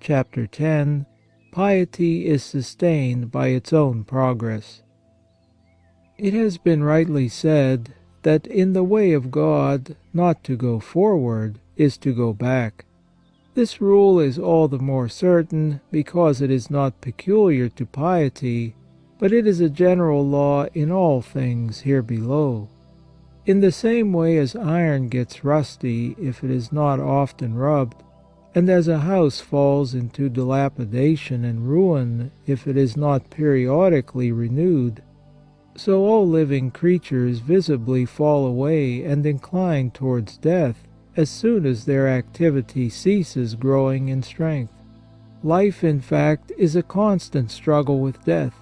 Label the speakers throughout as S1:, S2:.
S1: chapter 10, piety is sustained by its own progress. It has been rightly said that in the way of God not to go forward is to go back. This rule is all the more certain because it is not peculiar to piety, but it is a general law in all things here below. In the same way as iron gets rusty if it is not often rubbed, and as a house falls into dilapidation and ruin if it is not periodically renewed, so all living creatures visibly fall away and incline towards death as soon as their activity ceases growing in strength. Life, in fact, is a constant struggle with death.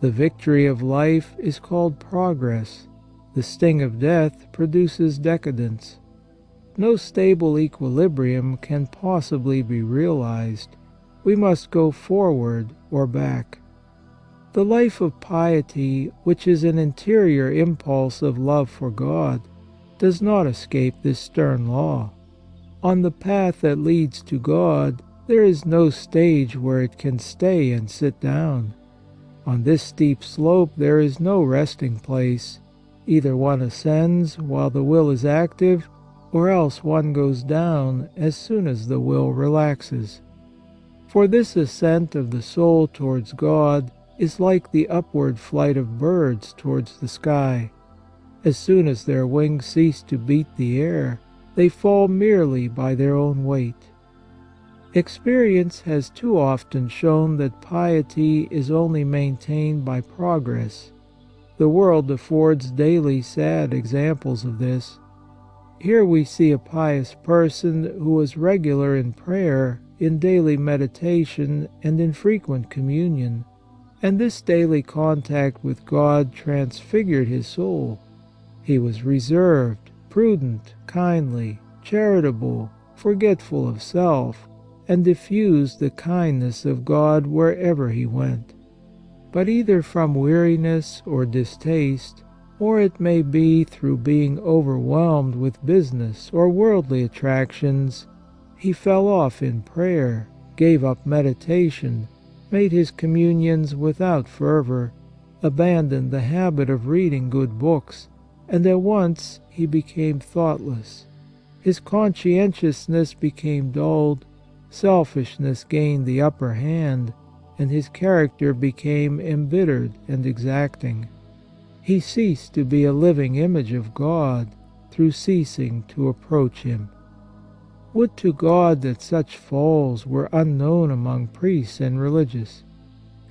S1: The victory of life is called progress. The sting of death produces decadence. No stable equilibrium can possibly be realized. We must go forward or back. The life of piety, which is an interior impulse of love for God, does not escape this stern law. On the path that leads to God, there is no stage where it can stay and sit down. On this steep slope there is no resting place. Either one ascends while the will is active, or else one goes down as soon as the will relaxes. For this ascent of the soul towards God is like the upward flight of birds towards the sky. As soon as their wings cease to beat the air, they fall merely by their own weight. Experience has too often shown that piety is only maintained by progress. The world affords daily sad examples of this. Here we see a pious person who was regular in prayer, in daily meditation, and in frequent communion, and this daily contact with God transfigured his soul. He was reserved, prudent, kindly, charitable, forgetful of self, and diffused the kindness of God wherever he went. But either from weariness or distaste, or it may be through being overwhelmed with business or worldly attractions, he fell off in prayer, gave up meditation, made his communions without fervor, abandoned the habit of reading good books, and at once he became thoughtless. His conscientiousness became dulled, selfishness gained the upper hand, and his character became embittered and exacting. He ceased to be a living image of God through ceasing to approach him. Would to God that such falls were unknown among priests and religious.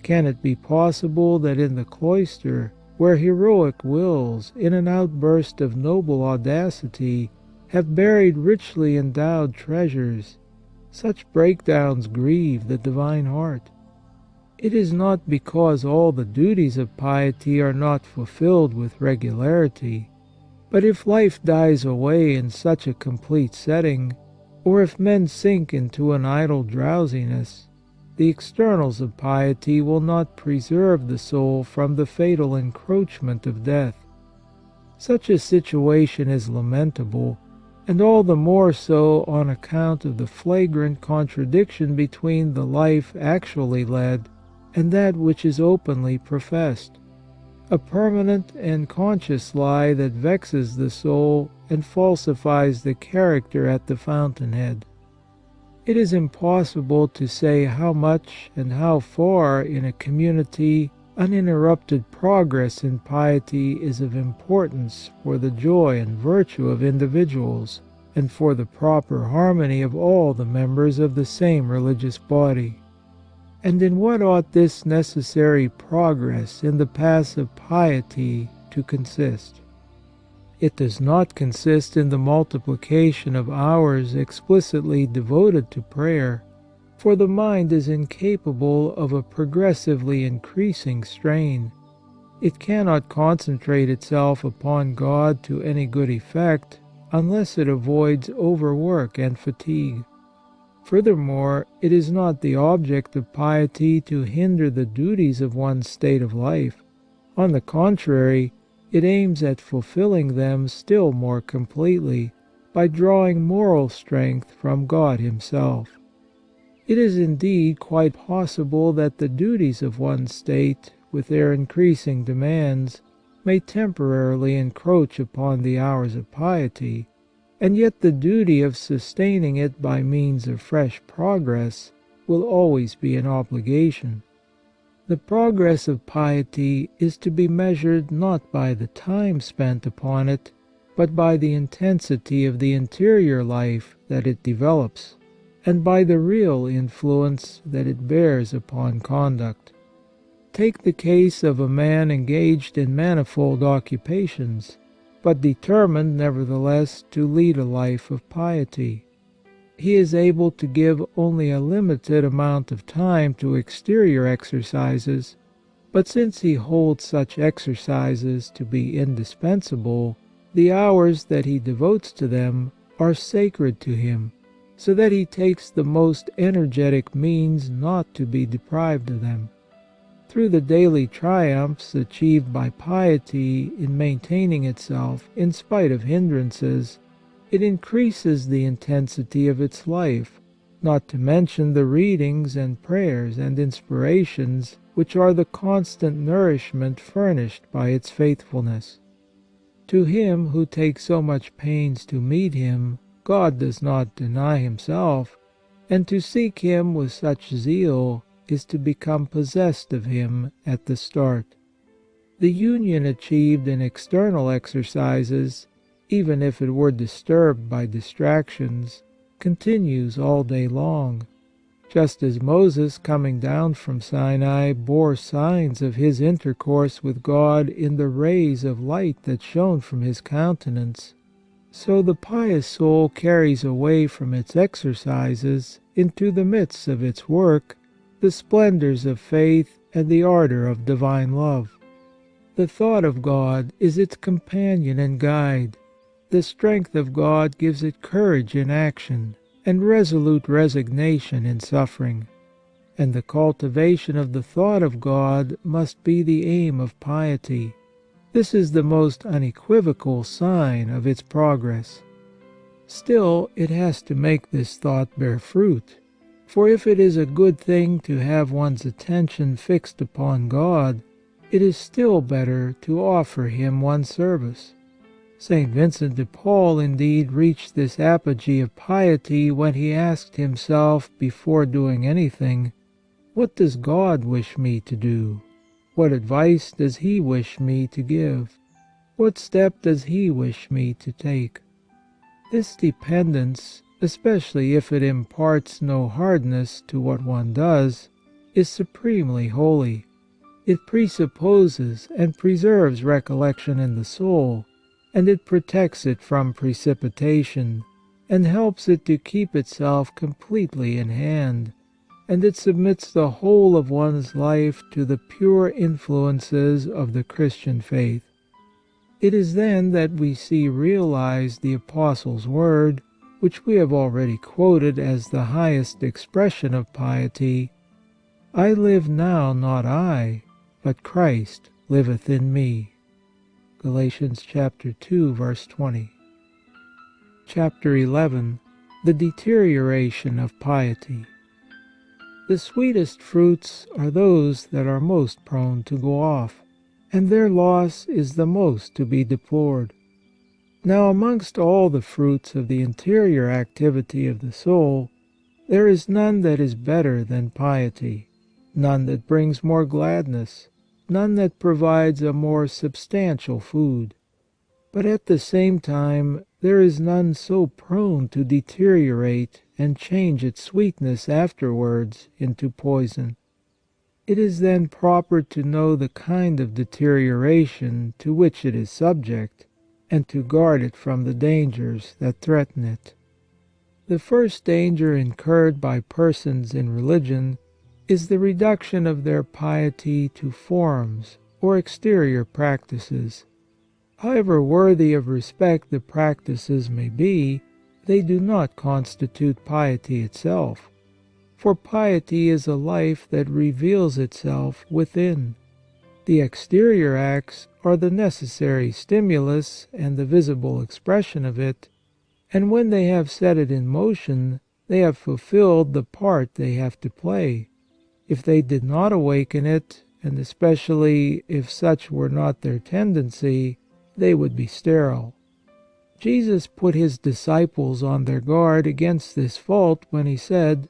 S1: Can it be possible that in the cloister, where heroic wills, in an outburst of noble audacity, have buried richly endowed treasures, such breakdowns grieve the divine heart? It is not because all the duties of piety are not fulfilled with regularity, but if life dies away in such a complete setting, or if men sink into an idle drowsiness, the externals of piety will not preserve the soul from the fatal encroachment of death. Such a situation is lamentable, and all the more so on account of the flagrant contradiction between the life actually led and that which is openly professed, a permanent and conscious lie that vexes the soul and falsifies the character at the fountainhead. It is impossible to say how much and how far in a community uninterrupted progress in piety is of importance for the joy and virtue of individuals, and for the proper harmony of all the members of the same religious body. And in what ought this necessary progress in the paths of piety to consist? It does not consist in the multiplication of hours explicitly devoted to prayer, for the mind is incapable of a progressively increasing strain. It cannot concentrate itself upon God to any good effect unless it avoids overwork and fatigue. Furthermore, it is not the object of piety to hinder the duties of one's state of life. On the contrary, it aims at fulfilling them still more completely by drawing moral strength from God Himself. It is indeed quite possible that the duties of one's state, with their increasing demands, may temporarily encroach upon the hours of piety, and yet the duty of sustaining it by means of fresh progress will always be an obligation. The progress of piety is to be measured not by the time spent upon it, but by the intensity of the interior life that it develops, and by the real influence that it bears upon conduct. Take the case of a man engaged in manifold occupations, but determined nevertheless to lead a life of piety. He is able to give only a limited amount of time to exterior exercises, but since he holds such exercises to be indispensable, the hours that he devotes to them are sacred to him, so that he takes the most energetic means not to be deprived of them. Through the daily triumphs achieved by piety in maintaining itself in spite of hindrances, it increases the intensity of its life, not to mention the readings and prayers and inspirations which are the constant nourishment furnished by its faithfulness. To him who takes so much pains to meet Him, God does not deny Himself, and to seek Him with such zeal is to become possessed of Him at the start. The union achieved in external exercises, even if it were disturbed by distractions, continues all day long. Just as Moses, coming down from Sinai, bore signs of his intercourse with God in the rays of light that shone from His countenance, so the pious soul carries away from its exercises into the midst of its work the splendours of faith and the ardour of divine love. The thought of God is its companion and guide. The strength of God gives it courage in action, and resolute resignation in suffering. And the cultivation of the thought of God must be the aim of piety. This is the most unequivocal sign of its progress. Still, it has to make this thought bear fruit. For if it is a good thing to have one's attention fixed upon God, it is still better to offer Him one's service. St. Vincent de Paul indeed reached this apogee of piety when he asked himself before doing anything, "What does God wish me to do? What advice does He wish me to give? What step does He wish me to take?" This dependence, especially if it imparts no hardness to what one does, is supremely holy. It presupposes and preserves recollection in the soul, and it protects it from precipitation, and helps it to keep itself completely in hand, and it submits the whole of one's life to the pure influences of the Christian faith. It is then that we see realized the Apostle's word, which we have already quoted as the highest expression of piety: "I live now not I, but Christ liveth in me." Galatians chapter 2, verse 20. Chapter 11. The deterioration of piety. The sweetest fruits are those that are most prone to go off, and their loss is the most to be deplored. Now, amongst all the fruits of the interior activity of the soul, there is none that is better than piety, none that brings more gladness, none that provides a more substantial food. But at the same time there is none so prone to deteriorate and change its sweetness afterwards into poison. It is then proper to know the kind of deterioration to which it is subject, and to guard it from the dangers that threaten it. The first danger incurred by persons in religion is the reduction of their piety to forms or exterior practices. However worthy of respect the practices may be, they do not constitute piety itself, for piety is a life that reveals itself within. The exterior acts are the necessary stimulus and the visible expression of it, and when they have set it in motion, they have fulfilled the part they have to play. If they did not awaken it, and especially if such were not their tendency, they would be sterile. Jesus put His disciples on their guard against this fault when He said,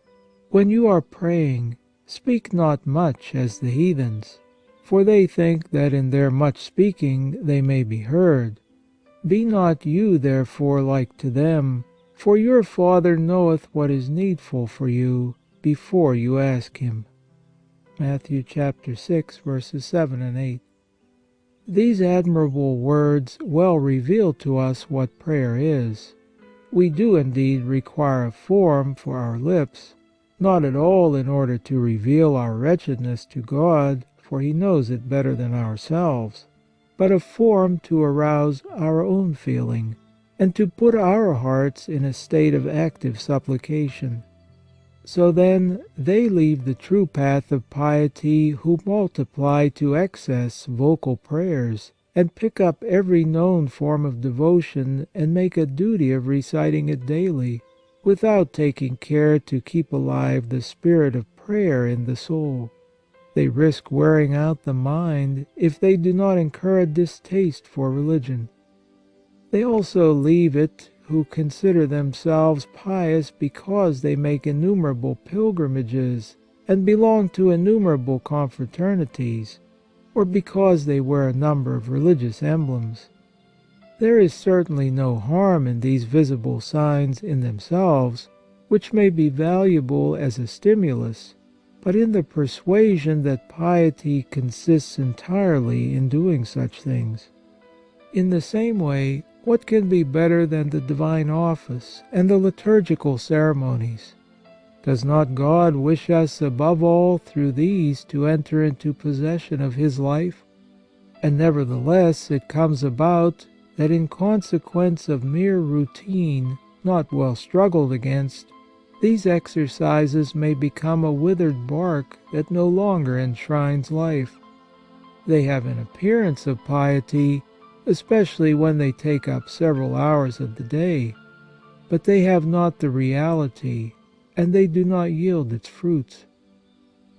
S1: "When you are praying, speak not much as the heathens, for they think that in their much speaking they may be heard. Be not you therefore like to them, for your Father knoweth what is needful for you before you ask Him." Matthew chapter 6, verses 7 and 8. These admirable words well reveal to us what prayer is. We do indeed require a form for our lips, not at all in order to reveal our wretchedness to God, for He knows it better than ourselves, but a form to arouse our own feeling, and to put our hearts in a state of active supplication. So then, they leave the true path of piety who multiply to excess vocal prayers, and pick up every known form of devotion and make a duty of reciting it daily, without taking care to keep alive the spirit of prayer in the soul. They risk wearing out the mind if they do not incur a distaste for religion. They also leave it who consider themselves pious because they make innumerable pilgrimages and belong to innumerable confraternities, or because they wear a number of religious emblems. There is certainly no harm in these visible signs in themselves, which may be valuable as a stimulus, but in the persuasion that piety consists entirely in doing such things. In the same way, what can be better than the divine office and the liturgical ceremonies? Does not God wish us above all through these to enter into possession of His life? And nevertheless it comes about that in consequence of mere routine, not well struggled against, these exercises may become a withered bark that no longer enshrines life. They have an appearance of piety, especially when they take up several hours of the day, but they have not the reality, and they do not yield its fruits.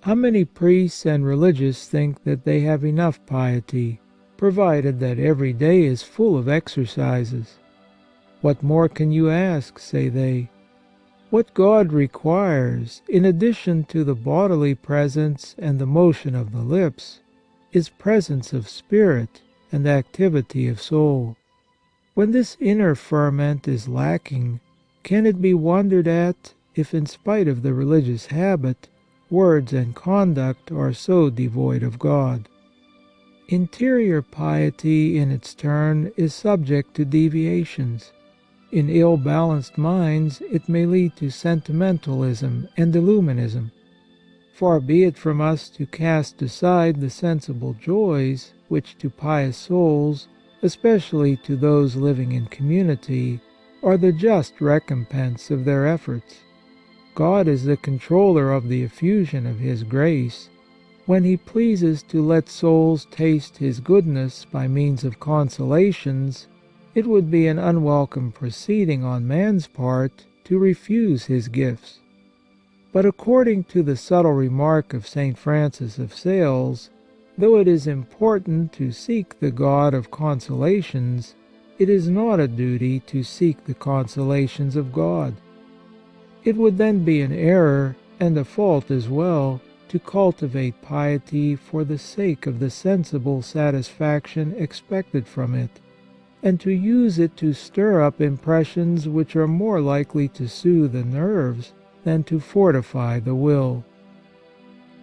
S1: How many priests and religious think that they have enough piety, provided that every day is full of exercises? What more can you ask, say they? What God requires, in addition to the bodily presence and the motion of the lips, is presence of spirit and activity of soul. When this inner ferment is lacking, can it be wondered at if, in spite of the religious habit, words and conduct are so devoid of God? Interior piety, in its turn, is subject to deviations. In ill-balanced minds it may lead to sentimentalism and illuminism. Far be it from us to cast aside the sensible joys which to pious souls, especially to those living in community, are the just recompense of their efforts. God is the controller of the effusion of His grace. When He pleases to let souls taste His goodness by means of consolations, it would be an unwelcome proceeding on man's part to refuse His gifts. But according to the subtle remark of St. Francis of Sales, though it is important to seek the God of consolations, it is not a duty to seek the consolations of God. It would then be an error, and a fault as well, to cultivate piety for the sake of the sensible satisfaction expected from it, and to use it to stir up impressions which are more likely to soothe the nerves than to fortify the will.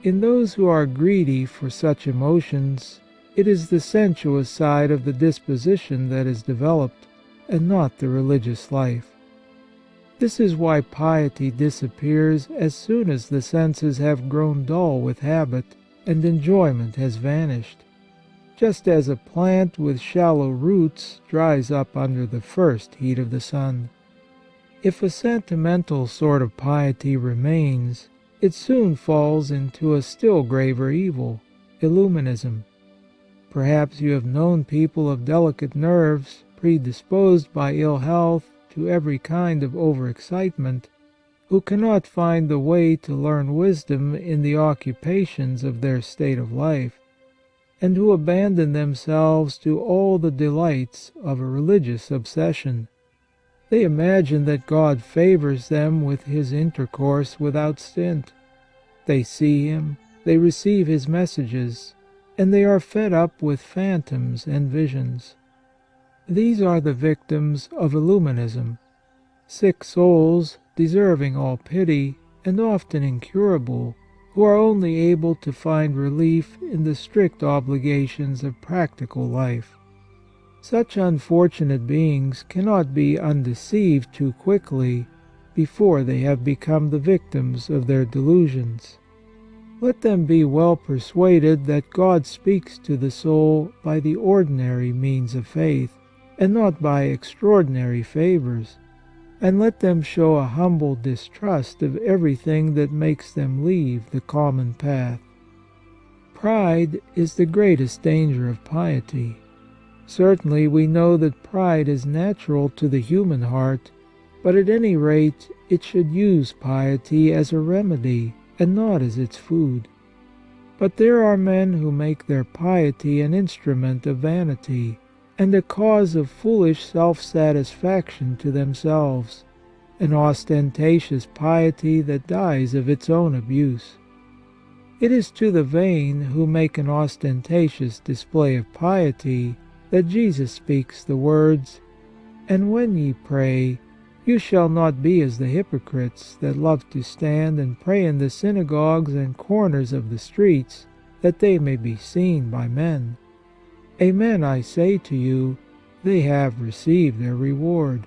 S1: In those who are greedy for such emotions, it is the sensuous side of the disposition that is developed, and not the religious life. This is why piety disappears as soon as the senses have grown dull with habit, and enjoyment has vanished, just as a plant with shallow roots dries up under the first heat of the sun. If a sentimental sort of piety remains, it soon falls into a still graver evil, illuminism. Perhaps you have known people of delicate nerves, predisposed by ill health to every kind of over-excitement, who cannot find the way to learn wisdom in the occupations of their state of life, and who abandon themselves to all the delights of a religious obsession. They imagine that God favours them with His intercourse without stint. They see Him, they receive His messages, and they are fed up with phantoms and visions. These are the victims of Illuminism, sick souls, deserving all pity, and often incurable, who are only able to find relief in the strict obligations of practical life. Such unfortunate beings cannot be undeceived too quickly before they have become the victims of their delusions. Let them be well persuaded that God speaks to the soul by the ordinary means of faith, and not by extraordinary favours, and let them show a humble distrust of everything that makes them leave the common path. Pride is the greatest danger of piety. Certainly we know that pride is natural to the human heart, but at any rate it should use piety as a remedy and not as its food. But there are men who make their piety an instrument of vanity, and a cause of foolish self-satisfaction to themselves, an ostentatious piety that dies of its own abuse. It is to the vain who make an ostentatious display of piety that Jesus speaks the words, "And when ye pray, you shall not be as the hypocrites, that love to stand and pray in the synagogues and corners of the streets, that they may be seen by men. Amen, I say to you, they have received their reward.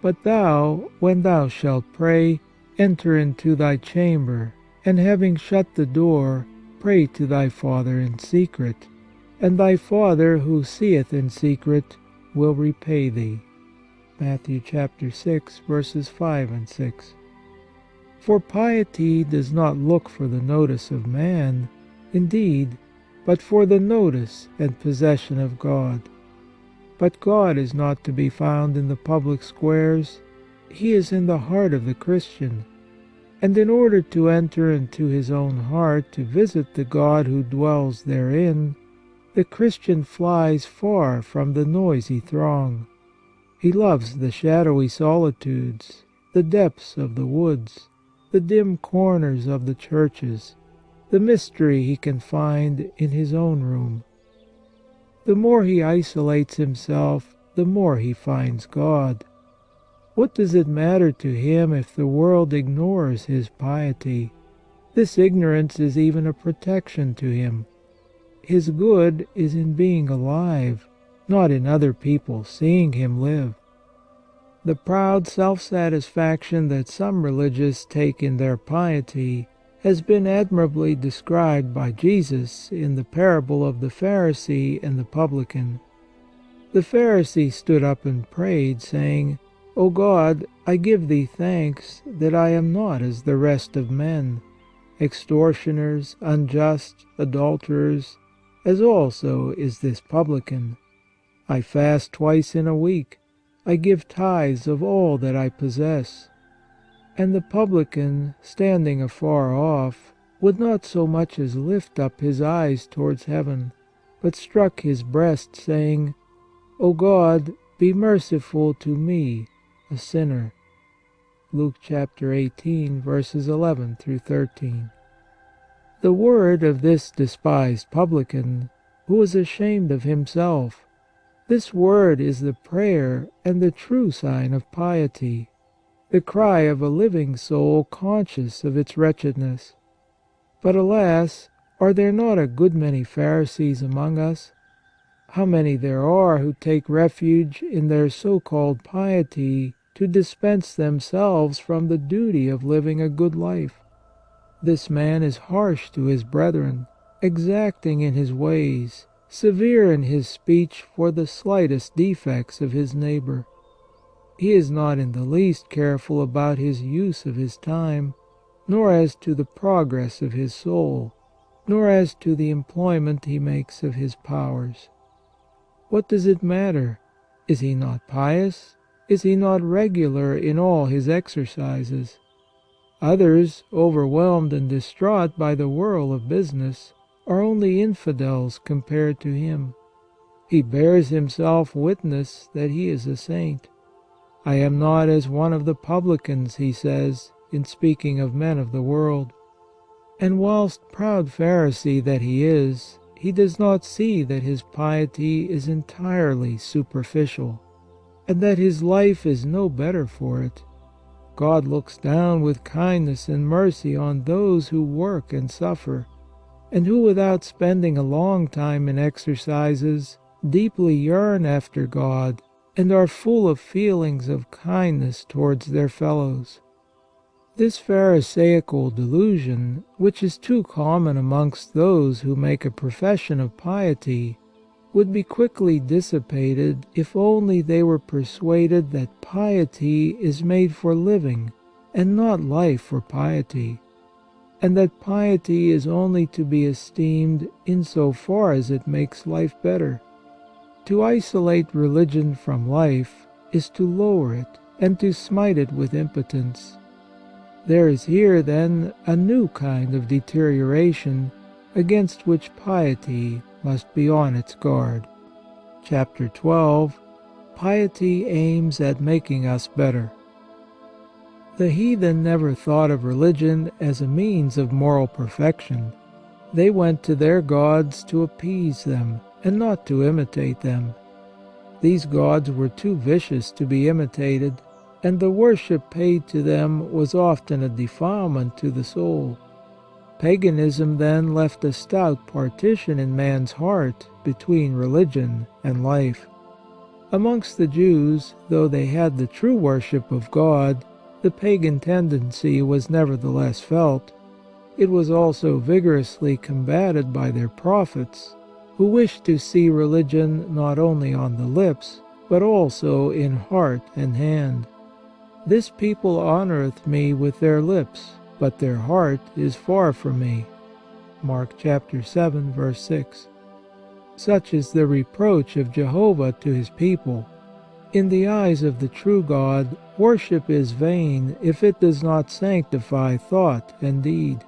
S1: But thou, when thou shalt pray, enter into thy chamber, and having shut the door, pray to thy Father in secret, and thy Father who seeth in secret will repay thee." Matthew chapter 6, verses 5 and 6. For piety does not look for the notice of man, indeed, but for the notice and possession of God. But God is not to be found in the public squares. He is in the heart of the Christian. And in order to enter into his own heart to visit the God who dwells therein, the Christian flies far from the noisy throng. He loves the shadowy solitudes, the depths of the woods, the dim corners of the churches, the mystery he can find in his own room. The more he isolates himself, the more he finds God. What does it matter to him if the world ignores his piety? This ignorance is even a protection to him. His good is in being alive, not in other people seeing him live. The proud self-satisfaction that some religious take in their piety has been admirably described by Jesus in the parable of the Pharisee and the publican. The Pharisee stood up and prayed, saying, "O God, I give thee thanks that I am not as the rest of men, extortioners, unjust, adulterers, as also is this publican. I fast twice in a week. I give tithes of all that I possess." And the publican, standing afar off, would not so much as lift up his eyes towards heaven, but struck his breast, saying, "O God, be merciful to me, a sinner." Luke chapter 18, verses 11 through 13. The word of this despised publican, who was ashamed of himself, this word is the prayer and the true sign of piety, the cry of a living soul conscious of its wretchedness. But alas, are there not a good many Pharisees among us? How many there are who take refuge in their so-called piety to dispense themselves from the duty of living a good life. This man is harsh to his brethren, exacting in his ways, severe in his speech for the slightest defects of his neighbour. He is not in the least careful about his use of his time, nor as to the progress of his soul, nor as to the employment he makes of his powers. What does it matter? Is he not pious? Is he not regular in all his exercises? Others, overwhelmed and distraught by the whirl of business, are only infidels compared to him. He bears himself witness that he is a saint. I am not as one of the publicans, he says, in speaking of men of the world. And whilst proud Pharisee that he is, he does not see that his piety is entirely superficial, and that his life is no better for it. God looks down with kindness and mercy on those who work and suffer, and who, without spending a long time in exercises, deeply yearn after God and are full of feelings of kindness towards their fellows. This pharisaical delusion, which is too common amongst those who make a profession of piety, would be quickly dissipated if only they were persuaded that piety is made for living and not life for piety, and that piety is only to be esteemed in so far as it makes life better. To isolate religion from life is to lower it and to smite it with impotence. There is here, then, a new kind of deterioration against which piety must be on its guard. Chapter 12. Piety aims at making us better. The heathen never thought of religion as a means of moral perfection. They went to their gods to appease them, and not to imitate them. These gods were too vicious to be imitated, and the worship paid to them was often a defilement to the soul. Paganism then left a stout partition in man's heart between religion and life. Amongst the Jews, though they had the true worship of God, the pagan tendency was nevertheless felt. It was also vigorously combated by their prophets, who wished to see religion not only on the lips, but also in heart and hand. This people honoureth me with their lips, but their heart is far from me. Mark chapter 7, verse 6. Such is the reproach of Jehovah to his people. In the eyes of the true God, worship is vain if it does not sanctify thought and deed.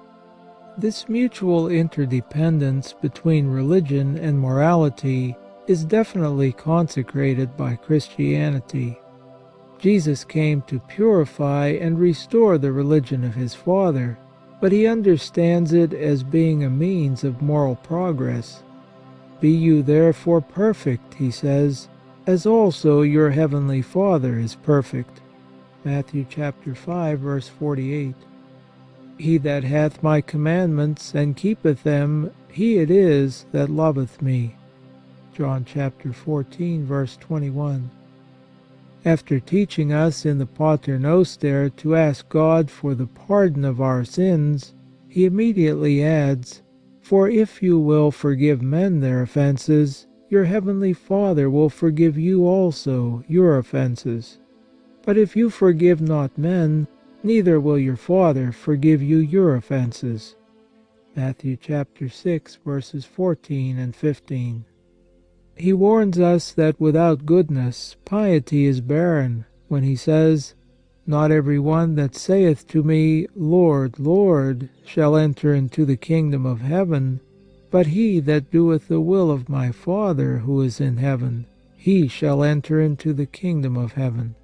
S1: This mutual interdependence between religion and morality is definitely consecrated by Christianity. Jesus came to purify and restore the religion of his Father, but he understands it as being a means of moral progress. Be you therefore perfect, he says, as also your heavenly Father is perfect. Matthew chapter 5, verse 48. He that hath my commandments and keepeth them, he it is that loveth me. John chapter 14, verse 21. After teaching us in the Pater Noster to ask God for the pardon of our sins, he immediately adds, "For if you will forgive men their offences, your heavenly Father will forgive you also your offences. But if you forgive not men, neither will your Father forgive you your offences." Matthew chapter 6, verses 14 and 15. He warns us that without goodness piety is barren, when he says, "Not every one that saith to me, Lord, Lord, shall enter into the kingdom of heaven, but he that doeth the will of my Father who is in heaven, he shall enter into the kingdom of heaven.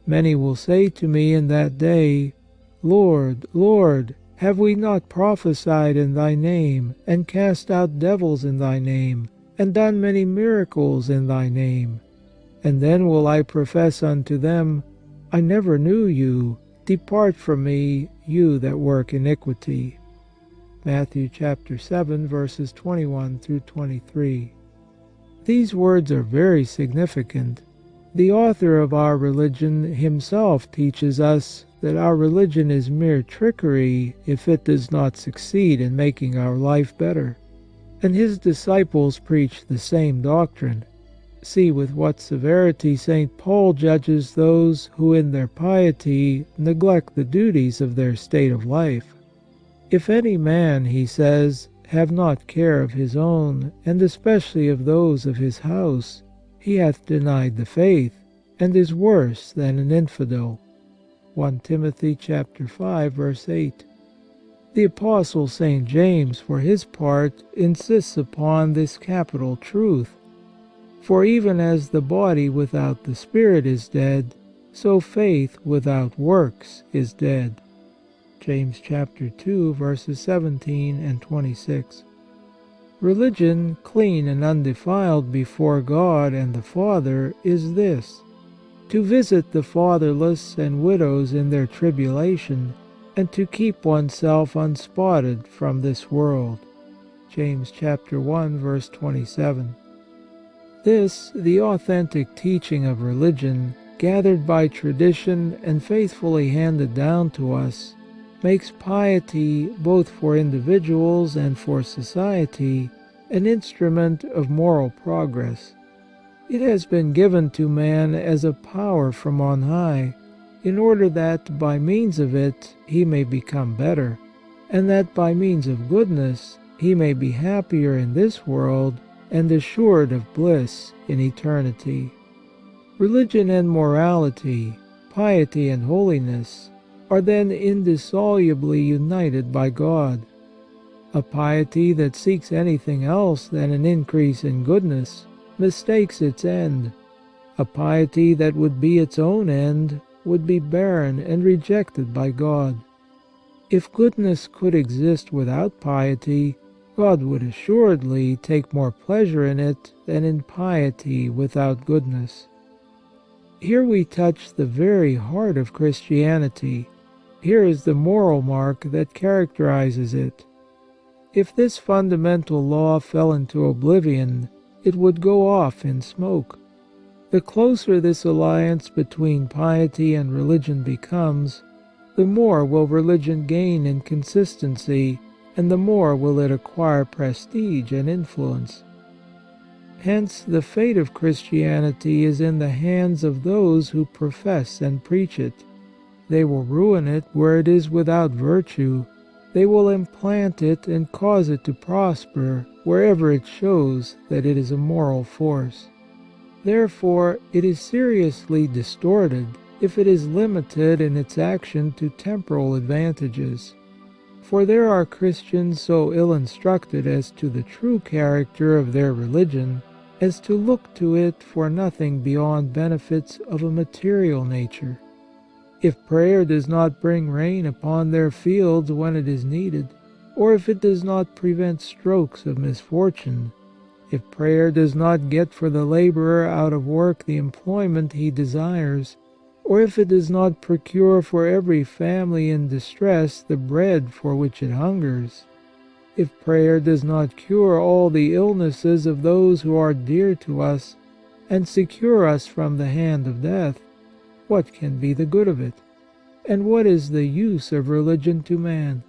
S1: Many will say to me in that day, Lord, Lord, have we not prophesied in thy name, and cast out devils in thy name, and done many miracles in thy name? And then will I profess unto them, I never knew you, depart from me, you that work iniquity." Matthew chapter 7, verses 21 through 23. These words are very significant. The author of our religion himself teaches us that our religion is mere trickery if it does not succeed in making our life better. And his disciples preach the same doctrine. See with what severity St. Paul judges those who in their piety neglect the duties of their state of life. "If any man," he says, "have not care of his own, and especially of those of his house, he hath denied the faith, and is worse than an infidel." 1 Timothy chapter 5, verse 8. The Apostle St. James, for his part, insists upon this capital truth. For even as the body without the spirit is dead, so faith without works is dead. James chapter 2, verses 17 and 26. Religion, clean and undefiled before God and the Father, is this: to visit the fatherless and widows in their tribulation, and to keep oneself unspotted from this world. James chapter 1, verse 27. This, the authentic teaching of religion, gathered by tradition and faithfully handed down to us, makes piety, both for individuals and for society, an instrument of moral progress. It has been given to man as a power from on high, in order that by means of it he may become better, and that by means of goodness he may be happier in this world and assured of bliss in eternity. Religion and morality, piety and holiness, are then indissolubly united by God. A piety that seeks anything else than an increase in goodness mistakes its end. A piety that would be its own end would be barren and rejected by God. If goodness could exist without piety, God would assuredly take more pleasure in it than in piety without goodness. Here we touch the very heart of Christianity. Here is the moral mark that characterizes it. If this fundamental law fell into oblivion, it would go off in smoke. The closer this alliance between piety and religion becomes, the more will religion gain in consistency, and the more will it acquire prestige and influence. Hence, the fate of Christianity is in the hands of those who profess and preach it. They will ruin it where it is without virtue. They will implant it and cause it to prosper wherever it shows that it is a moral force. Therefore, it is seriously distorted if it is limited in its action to temporal advantages. For there are Christians so ill instructed as to the true character of their religion as to look to it for nothing beyond benefits of a material nature. If prayer does not bring rain upon their fields when it is needed, or if it does not prevent strokes of misfortune, if prayer does not get for the laborer out of work the employment he desires, or if it does not procure for every family in distress the bread for which it hungers, if prayer does not cure all the illnesses of those who are dear to us, and secure us from the hand of death, what can be the good of it? And what is the use of religion to man?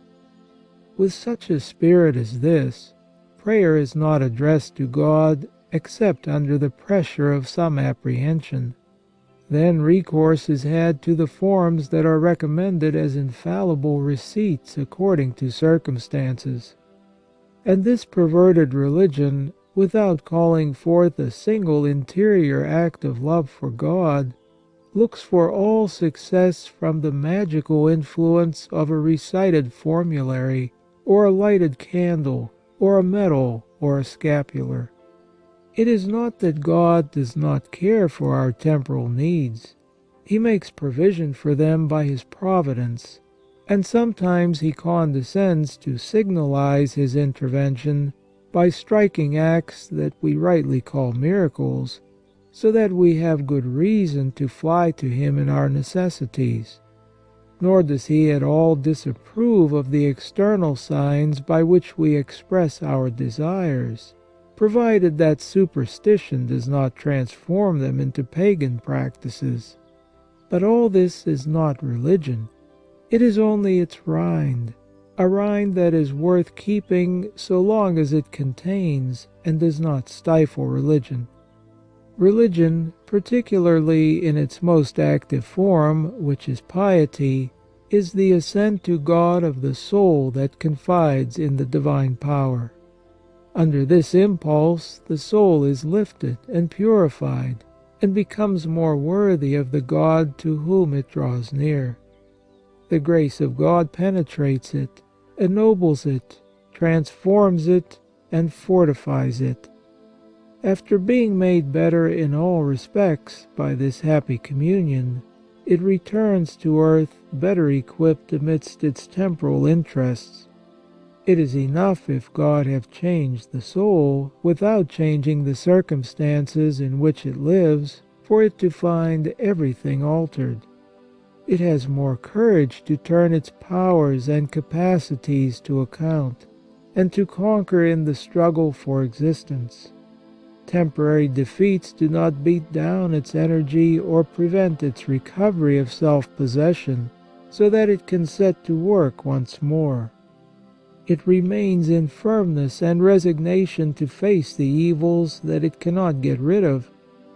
S1: With such a spirit as this, prayer is not addressed to God except under the pressure of some apprehension. Then recourse is had to the forms that are recommended as infallible receipts according to circumstances. And this perverted religion, without calling forth a single interior act of love for God, looks for all success from the magical influence of a recited formulary, or a lighted candle, or a medal, or a scapular. It is not that God does not care for our temporal needs. He makes provision for them by His providence, and sometimes He condescends to signalize His intervention by striking acts that we rightly call miracles, so that we have good reason to fly to Him in our necessities. Nor does He at all disapprove of the external signs by which we express our desires, provided that superstition does not transform them into pagan practices. But all this is not religion. It is only its rind, a rind that is worth keeping so long as it contains and does not stifle religion. Religion, particularly in its most active form, which is piety, is the assent to God of the soul that confides in the divine power. Under this impulse, the soul is lifted and purified, and becomes more worthy of the God to whom it draws near. The grace of God penetrates it, ennobles it, transforms it, and fortifies it. After being made better in all respects by this happy communion, it returns to earth better equipped amidst its temporal interests. It is enough if God have changed the soul, without changing the circumstances in which it lives, for it to find everything altered. It has more courage to turn its powers and capacities to account, and to conquer in the struggle for existence. Temporary defeats do not beat down its energy or prevent its recovery of self-possession, so that it can set to work once more. It remains in firmness and resignation to face the evils that it cannot get rid of,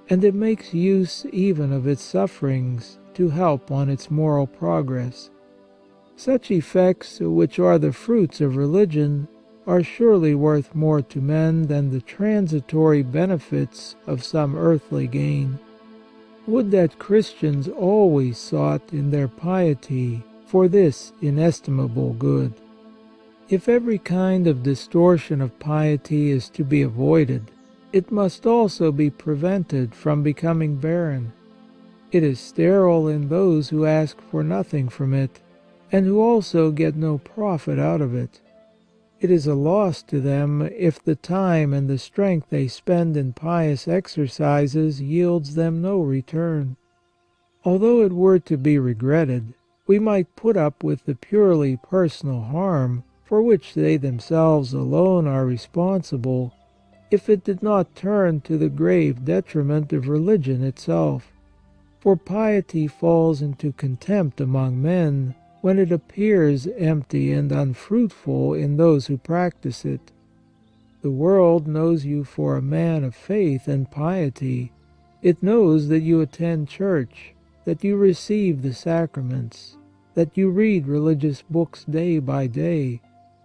S1: and it makes use even of its sufferings to help on its moral progress. Such effects, which are the fruits of religion, are surely worth more to men than the transitory benefits of some earthly gain. Would that Christians always sought in their piety for this inestimable good. If every kind of distortion of piety is to be avoided, it must also be prevented from becoming barren. It is sterile in those who ask for nothing from it, and who also get no profit out of it. It is a loss to them if the time and the strength they spend in pious exercises yields them no return. Although it were to be regretted, we might put up with the purely personal harm, for which they themselves alone are responsible, if it did not turn to the grave detriment of religion itself. For piety falls into contempt among men when it appears empty and unfruitful in those who practice it. The world knows you for a man of faith and piety. It knows that you attend church, that you receive the sacraments, that you read religious books day by day,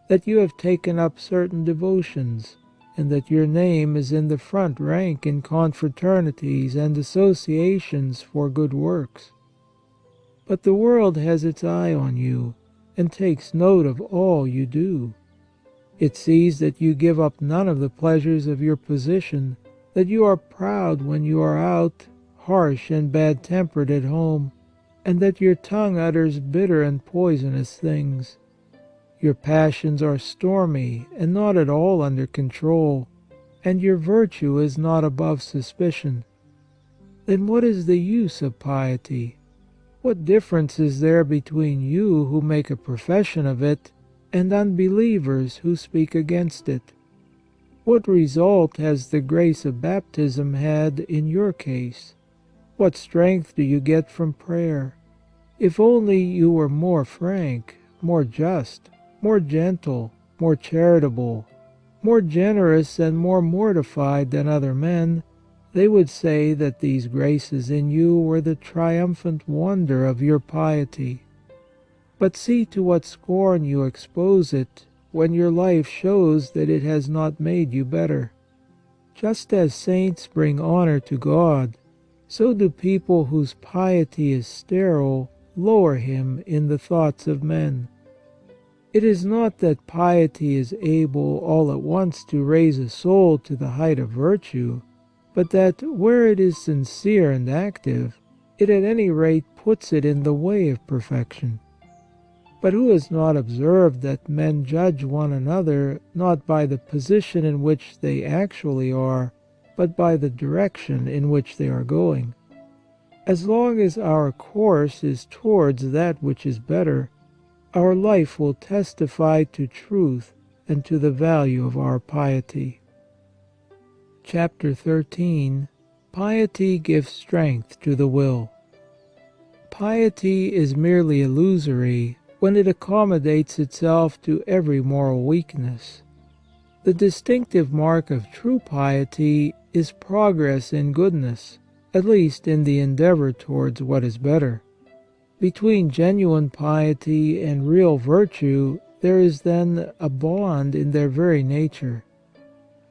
S1: that you have taken up certain devotions, and that your name is in the front rank in confraternities and associations for good works. But the world has its eye on you, and takes note of all you do. It sees that you give up none of the pleasures of your position, that you are proud when you are out, harsh and bad-tempered at home, and that your tongue utters bitter and poisonous things. Your passions are stormy and not at all under control, and your virtue is not above suspicion. Then what is the use of piety? What difference is there between you who make a profession of it and unbelievers who speak against it? What result has the grace of baptism had in your case? What strength do you get from prayer? If only you were more frank, more just, more gentle, more charitable, more generous and more mortified than other men, they would say that these graces in you were the triumphant wonder of your piety. But see to what scorn you expose it when your life shows that it has not made you better. Just as saints bring honor to God, so do people whose piety is sterile lower Him in the thoughts of men. It is not that piety is able all at once to raise a soul to the height of virtue, but that, where it is sincere and active, it at any rate puts it in the way of perfection. But who has not observed that men judge one another not by the position in which they actually are, but by the direction in which they are going? As long as our course is towards that which is better, our life will testify to truth and to the value of our piety. Chapter 13. Piety gives strength to the will. Piety is merely illusory when it accommodates itself to every moral weakness. The distinctive mark of true piety is progress in goodness, at least in the endeavour towards what is better. Between genuine piety and real virtue there is then a bond in their very nature.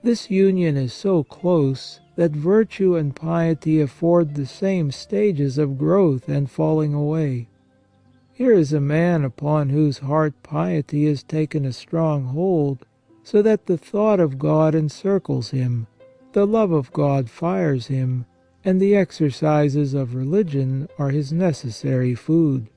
S1: This union is so close that virtue and piety afford the same stages of growth and falling away. Here is a man upon whose heart piety has taken a strong hold, so that the thought of God encircles him, the love of God fires him, and the exercises of religion are his necessary food.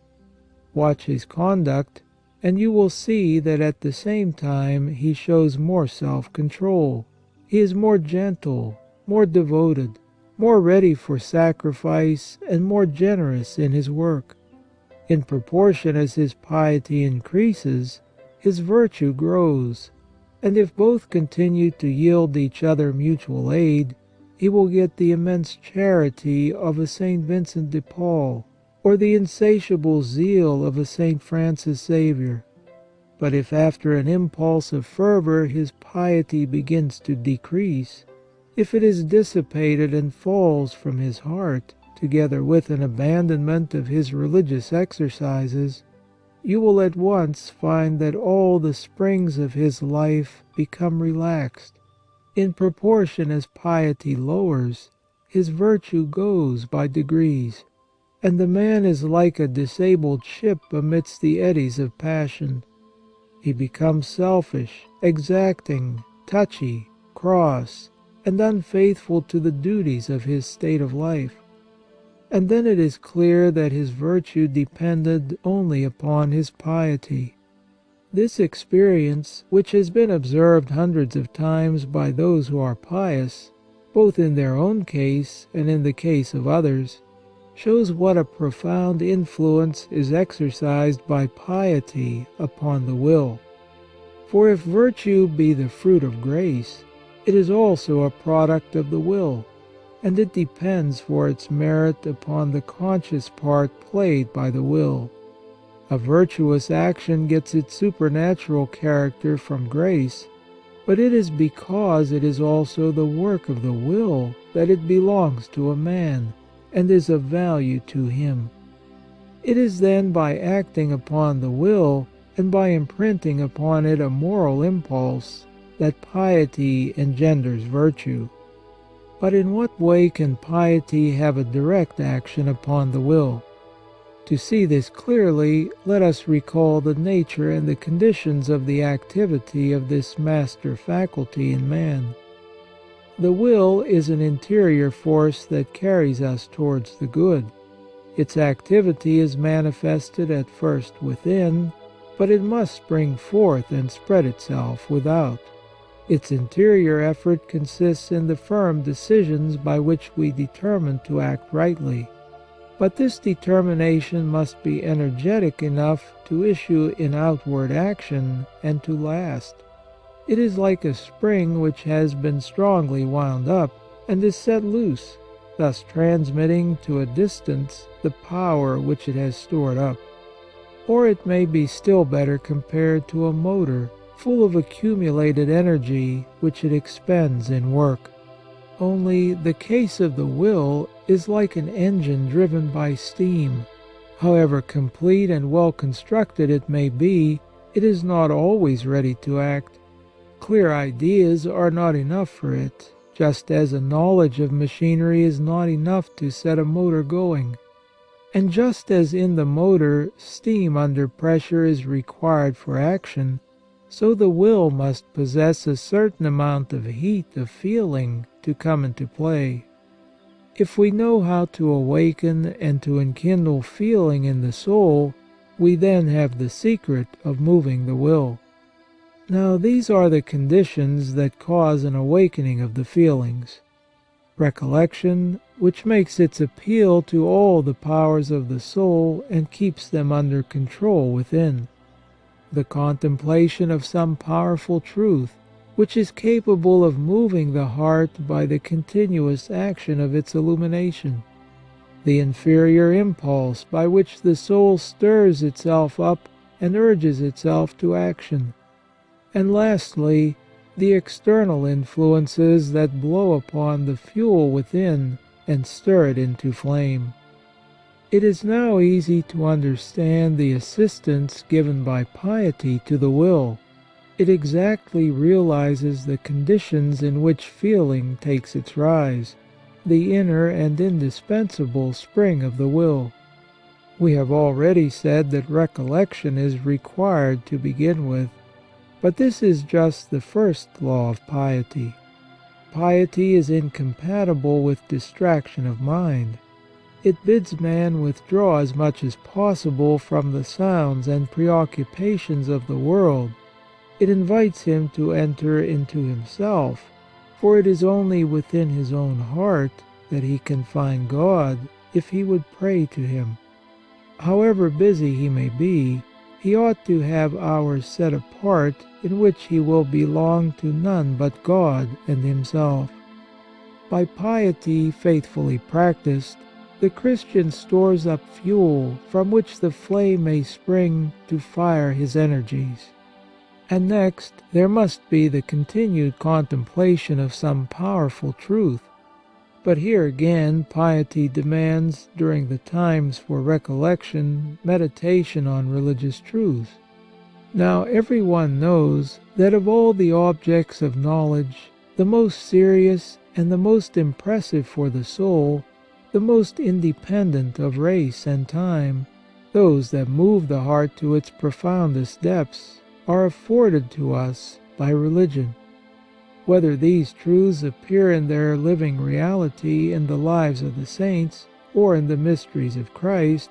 S1: Watch his conduct, and you will see that at the same time he shows more self-control. He is more gentle, more devoted, more ready for sacrifice, and more generous in his work. In proportion as his piety increases, his virtue grows, and if both continue to yield each other mutual aid, he will get the immense charity of a St. Vincent de Paul, or the insatiable zeal of a St. Francis Xavier. But if after an impulse of fervour his piety begins to decrease, if it is dissipated and falls from his heart, together with an abandonment of his religious exercises, you will at once find that all the springs of his life become relaxed. In proportion as piety lowers, his virtue goes by degrees, and the man is like a disabled ship amidst the eddies of passion. He becomes selfish, exacting, touchy, cross, and unfaithful to the duties of his state of life. And then it is clear that his virtue depended only upon his piety. This experience, which has been observed hundreds of times by those who are pious, both in their own case and in the case of others, shows what a profound influence is exercised by piety upon the will. For if virtue be the fruit of grace, it is also a product of the will, and it depends for its merit upon the conscious part played by the will. A virtuous action gets its supernatural character from grace, but it is because it is also the work of the will that it belongs to a man, and is of value to him. It is then by acting upon the will, and by imprinting upon it a moral impulse, that piety engenders virtue. But in what way can piety have a direct action upon the will? To see this clearly, let us recall the nature and the conditions of the activity of this master faculty in man. The will is an interior force that carries us towards the good. Its activity is manifested at first within, but it must spring forth and spread itself without. Its interior effort consists in the firm decisions by which we determine to act rightly. But this determination must be energetic enough to issue in outward action and to last. It is like a spring which has been strongly wound up and is set loose, thus transmitting to a distance the power which it has stored up. Or it may be still better compared to a motor full of accumulated energy which it expends in work. Only the case of the will is like an engine driven by steam. However complete and well constructed it may be, it is not always ready to act. Clear ideas are not enough for it, just as a knowledge of machinery is not enough to set a motor going. And just as in the motor steam under pressure is required for action, so the will must possess a certain amount of heat of feeling to come into play. If we know how to awaken and to enkindle feeling in the soul, we then have the secret of moving the will. Now these are the conditions that cause an awakening of the feelings. Recollection, which makes its appeal to all the powers of the soul and keeps them under control within. The contemplation of some powerful truth, which is capable of moving the heart by the continuous action of its illumination. The inferior impulse by which the soul stirs itself up and urges itself to action. And lastly, the external influences that blow upon the fuel within and stir it into flame. It is now easy to understand the assistance given by piety to the will. It exactly realizes the conditions in which feeling takes its rise, the inner and indispensable spring of the will. We have already said that recollection is required to begin with, but this is just the first law of piety. Piety is incompatible with distraction of mind. It bids man withdraw as much as possible from the sounds and preoccupations of the world. It invites him to enter into himself, for it is only within his own heart that he can find God if he would pray to Him. However busy he may be, he ought to have hours set apart in which he will belong to none but God and himself. By piety faithfully practiced, the Christian stores up fuel from which the flame may spring to fire his energies. And next, there must be the continued contemplation of some powerful truth. But here again piety demands, during the times for recollection, meditation on religious truths. Now every one knows that of all the objects of knowledge, the most serious and the most impressive for the soul, the most independent of race and time, those that move the heart to its profoundest depths, are afforded to us by religion. Whether these truths appear in their living reality in the lives of the saints, or in the mysteries of Christ,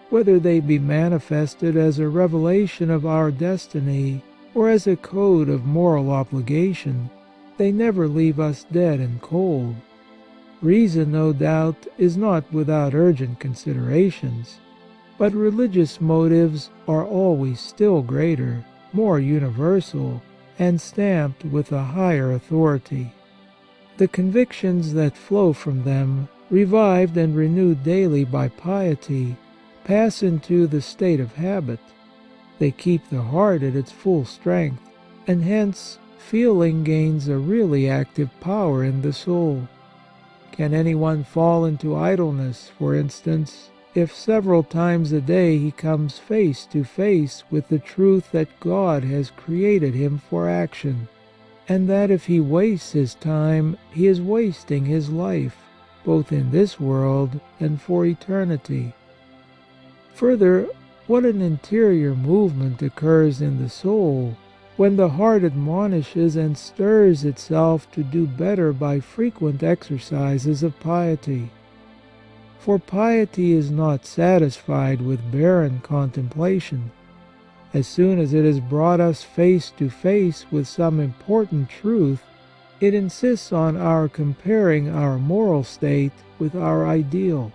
S1: whether they be manifested as a revelation of our destiny, or as a code of moral obligation, they never leave us dead and cold. Reason, no doubt, is not without urgent considerations, but religious motives are always still greater, more universal, and stamped with a higher authority. The convictions that flow from them, revived and renewed daily by piety, pass into the state of habit. They keep the heart at its full strength, and hence feeling gains a really active power in the soul. Can anyone fall into idleness, for instance, if several times a day he comes face to face with the truth that God has created him for action, and that if he wastes his time, he is wasting his life, both in this world and for eternity? Further, what an interior movement occurs in the soul when the heart admonishes and stirs itself to do better by frequent exercises of piety. For piety is not satisfied with barren contemplation. As soon as it has brought us face to face with some important truth, it insists on our comparing our moral state with our ideal.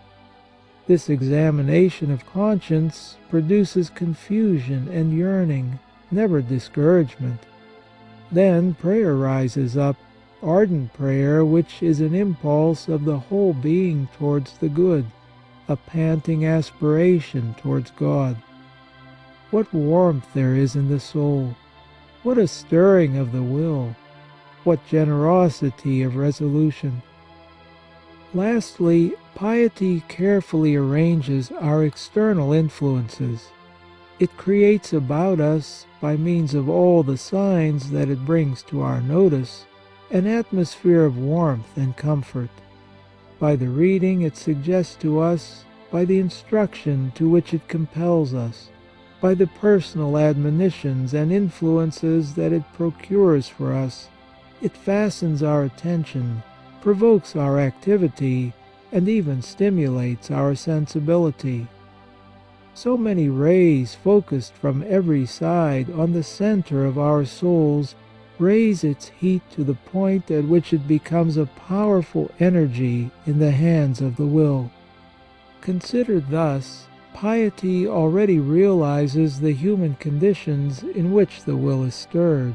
S1: This examination of conscience produces confusion and yearning, never discouragement. Then prayer rises up, ardent prayer which is an impulse of the whole being towards the good, a panting aspiration towards God. What warmth there is in the soul! What a stirring of the will! What generosity of resolution! Lastly, piety carefully arranges our external influences. It creates about us, by means of all the signs that it brings to our notice, an atmosphere of warmth and comfort. By the reading it suggests to us, by the instruction to which it compels us, by the personal admonitions and influences that it procures for us, it fastens our attention, provokes our activity, and even stimulates our sensibility. So many rays focused from every side on the center of our souls raise its heat to the point at which it becomes a powerful energy in the hands of the will. Considered thus, piety already realizes the human conditions in which the will is stirred.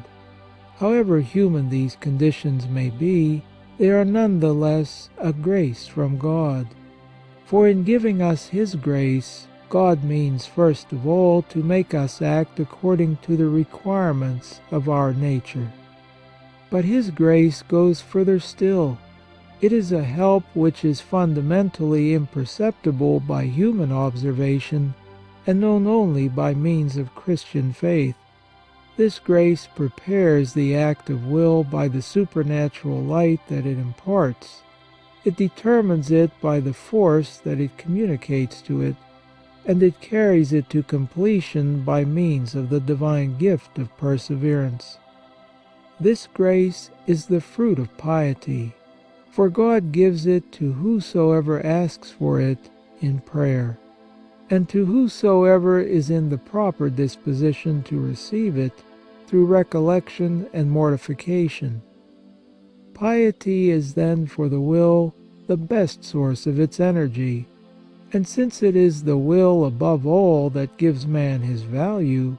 S1: However human these conditions may be, they are none the less a grace from God. For in giving us His grace, God means first of all to make us act according to the requirements of our nature. But His grace goes further still. It is a help which is fundamentally imperceptible by human observation and known only by means of Christian faith. This grace prepares the act of will by the supernatural light that it imparts. It determines it by the force that it communicates to it. and it carries it to completion by means of the divine gift of perseverance. This grace is the fruit of piety, for God gives it to whosoever asks for it in prayer, and to whosoever is in the proper disposition to receive it through recollection and mortification. Piety is then for the will the best source of its energy, and since it is the will above all that gives man his value,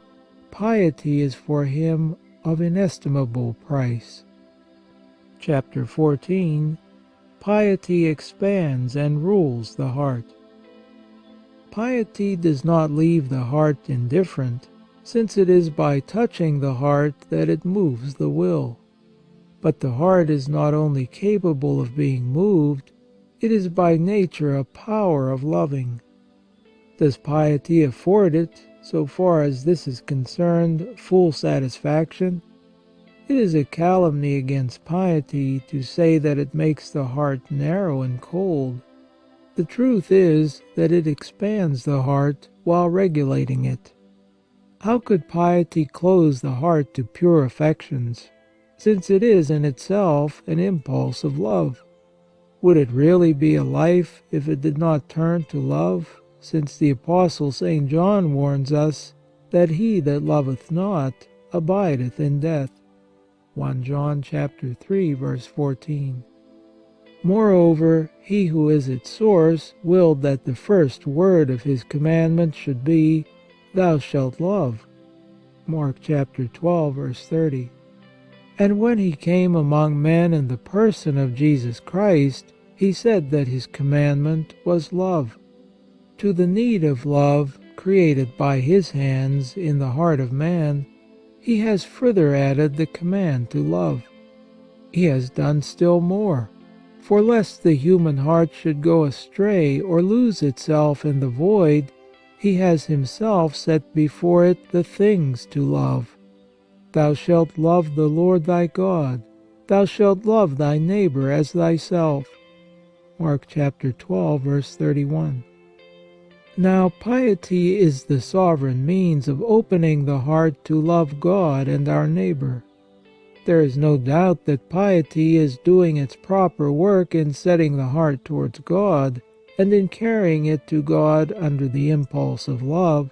S1: piety is for him of inestimable price. Chapter 14. Piety expands and rules the heart. Piety does not leave the heart indifferent, since it is by touching the heart that it moves the will. But the heart is not only capable of being moved, it is by nature a power of loving. Does piety afford it, so far as this is concerned, full satisfaction? It is a calumny against piety to say that it makes the heart narrow and cold. The truth is that it expands the heart while regulating it. How could piety close the heart to pure affections, since it is in itself an impulse of love? Would it really be a life if it did not turn to love, since the Apostle St. John warns us that he that loveth not abideth in death? 1 John chapter 3, verse 14. Moreover, he who is its source willed that the first word of his commandment should be, "Thou shalt love." Mark chapter 12, verse 30. And when he came among men in the person of Jesus Christ, he said that his commandment was love. To the need of love, created by his hands in the heart of man, he has further added the command to love. He has done still more. For lest the human heart should go astray or lose itself in the void, he has himself set before it the things to love. Thou shalt love the Lord thy God. Thou shalt love thy neighbor as thyself. Mark chapter 12, verse 31. Now, piety is the sovereign means of opening the heart to love God and our neighbor. There is no doubt that piety is doing its proper work in setting the heart towards God, and in carrying it to God under the impulse of love.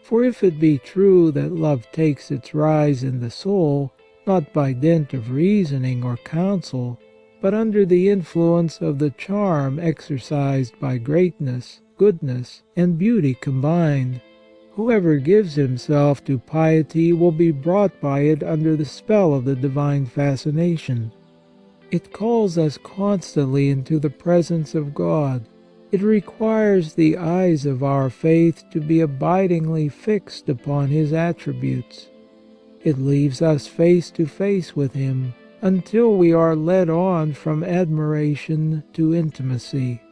S1: For if it be true that love takes its rise in the soul, not by dint of reasoning or counsel, but under the influence of the charm exercised by greatness, goodness, and beauty combined, whoever gives himself to piety will be brought by it under the spell of the divine fascination. It calls us constantly into the presence of God. It requires the eyes of our faith to be abidingly fixed upon His attributes. It leaves us face to face with Him until we are led on from admiration to intimacy.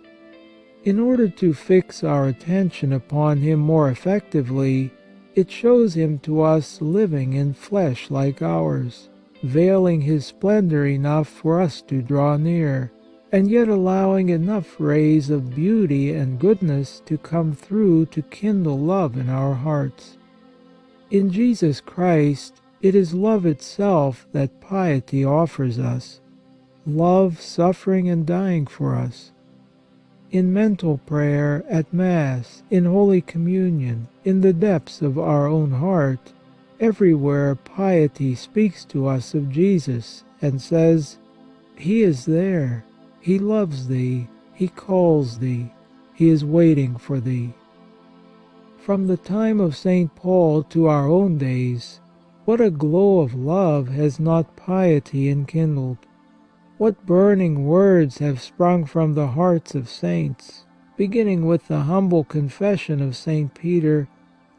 S1: In order to fix our attention upon Him more effectively, it shows Him to us living in flesh like ours, veiling His splendor enough for us to draw near, and yet allowing enough rays of beauty and goodness to come through to kindle love in our hearts. In Jesus Christ, it is love itself that piety offers us, love suffering and dying for us. In mental prayer, at Mass, in Holy Communion, in the depths of our own heart, everywhere piety speaks to us of Jesus and says, "He is there, He loves thee, He calls thee, He is waiting for thee." From the time of St. Paul to our own days, what a glow of love has not piety enkindled! What burning words have sprung from the hearts of saints, beginning with the humble confession of St. Peter,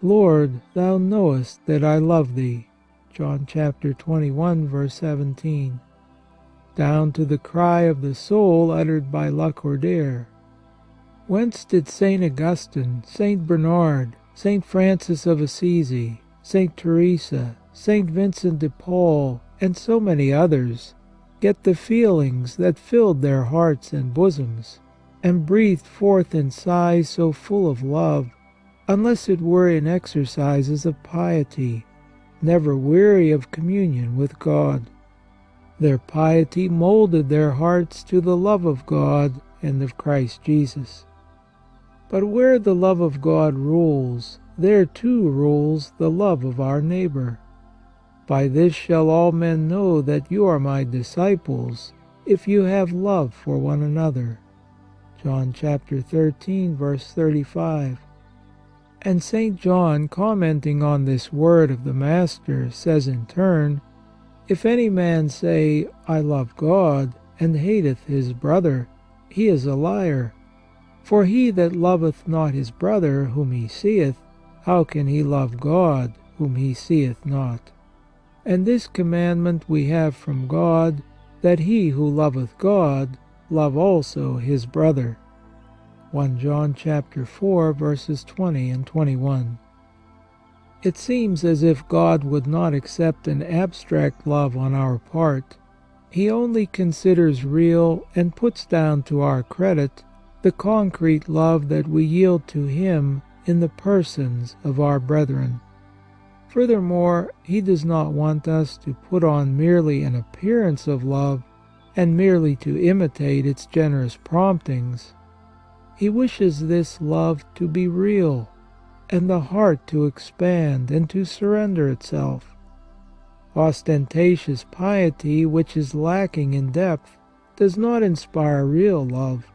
S1: "Lord, Thou knowest that I love Thee," John chapter 21, verse 17, down to the cry of the soul uttered by Lacordaire. Whence did St. Augustine, St. Bernard, St. Francis of Assisi, St. Teresa, St. Vincent de Paul, and so many others, get the feelings that filled their hearts and bosoms, and breathed forth in sighs so full of love, unless it were in exercises of piety, never weary of communion with God. Their piety molded their hearts to the love of God and of Christ Jesus. But where the love of God rules, there too rules the love of our neighbor. By this shall all men know that you are my disciples, if you have love for one another. John chapter 13, verse 35. And St. John, commenting on this word of the Master, says in turn, "If any man say, I love God, and hateth his brother, he is a liar. For he that loveth not his brother whom he seeth, how can he love God whom he seeth not? And this commandment we have from God, that he who loveth God love also his brother." 1 John chapter 4, verses 20 and 21. It seems as if God would not accept an abstract love on our part. He only considers real and puts down to our credit the concrete love that we yield to Him in the persons of our brethren. Furthermore, He does not want us to put on merely an appearance of love and merely to imitate its generous promptings. He wishes this love to be real, and the heart to expand and to surrender itself. Ostentatious piety, which is lacking in depth, does not inspire real love,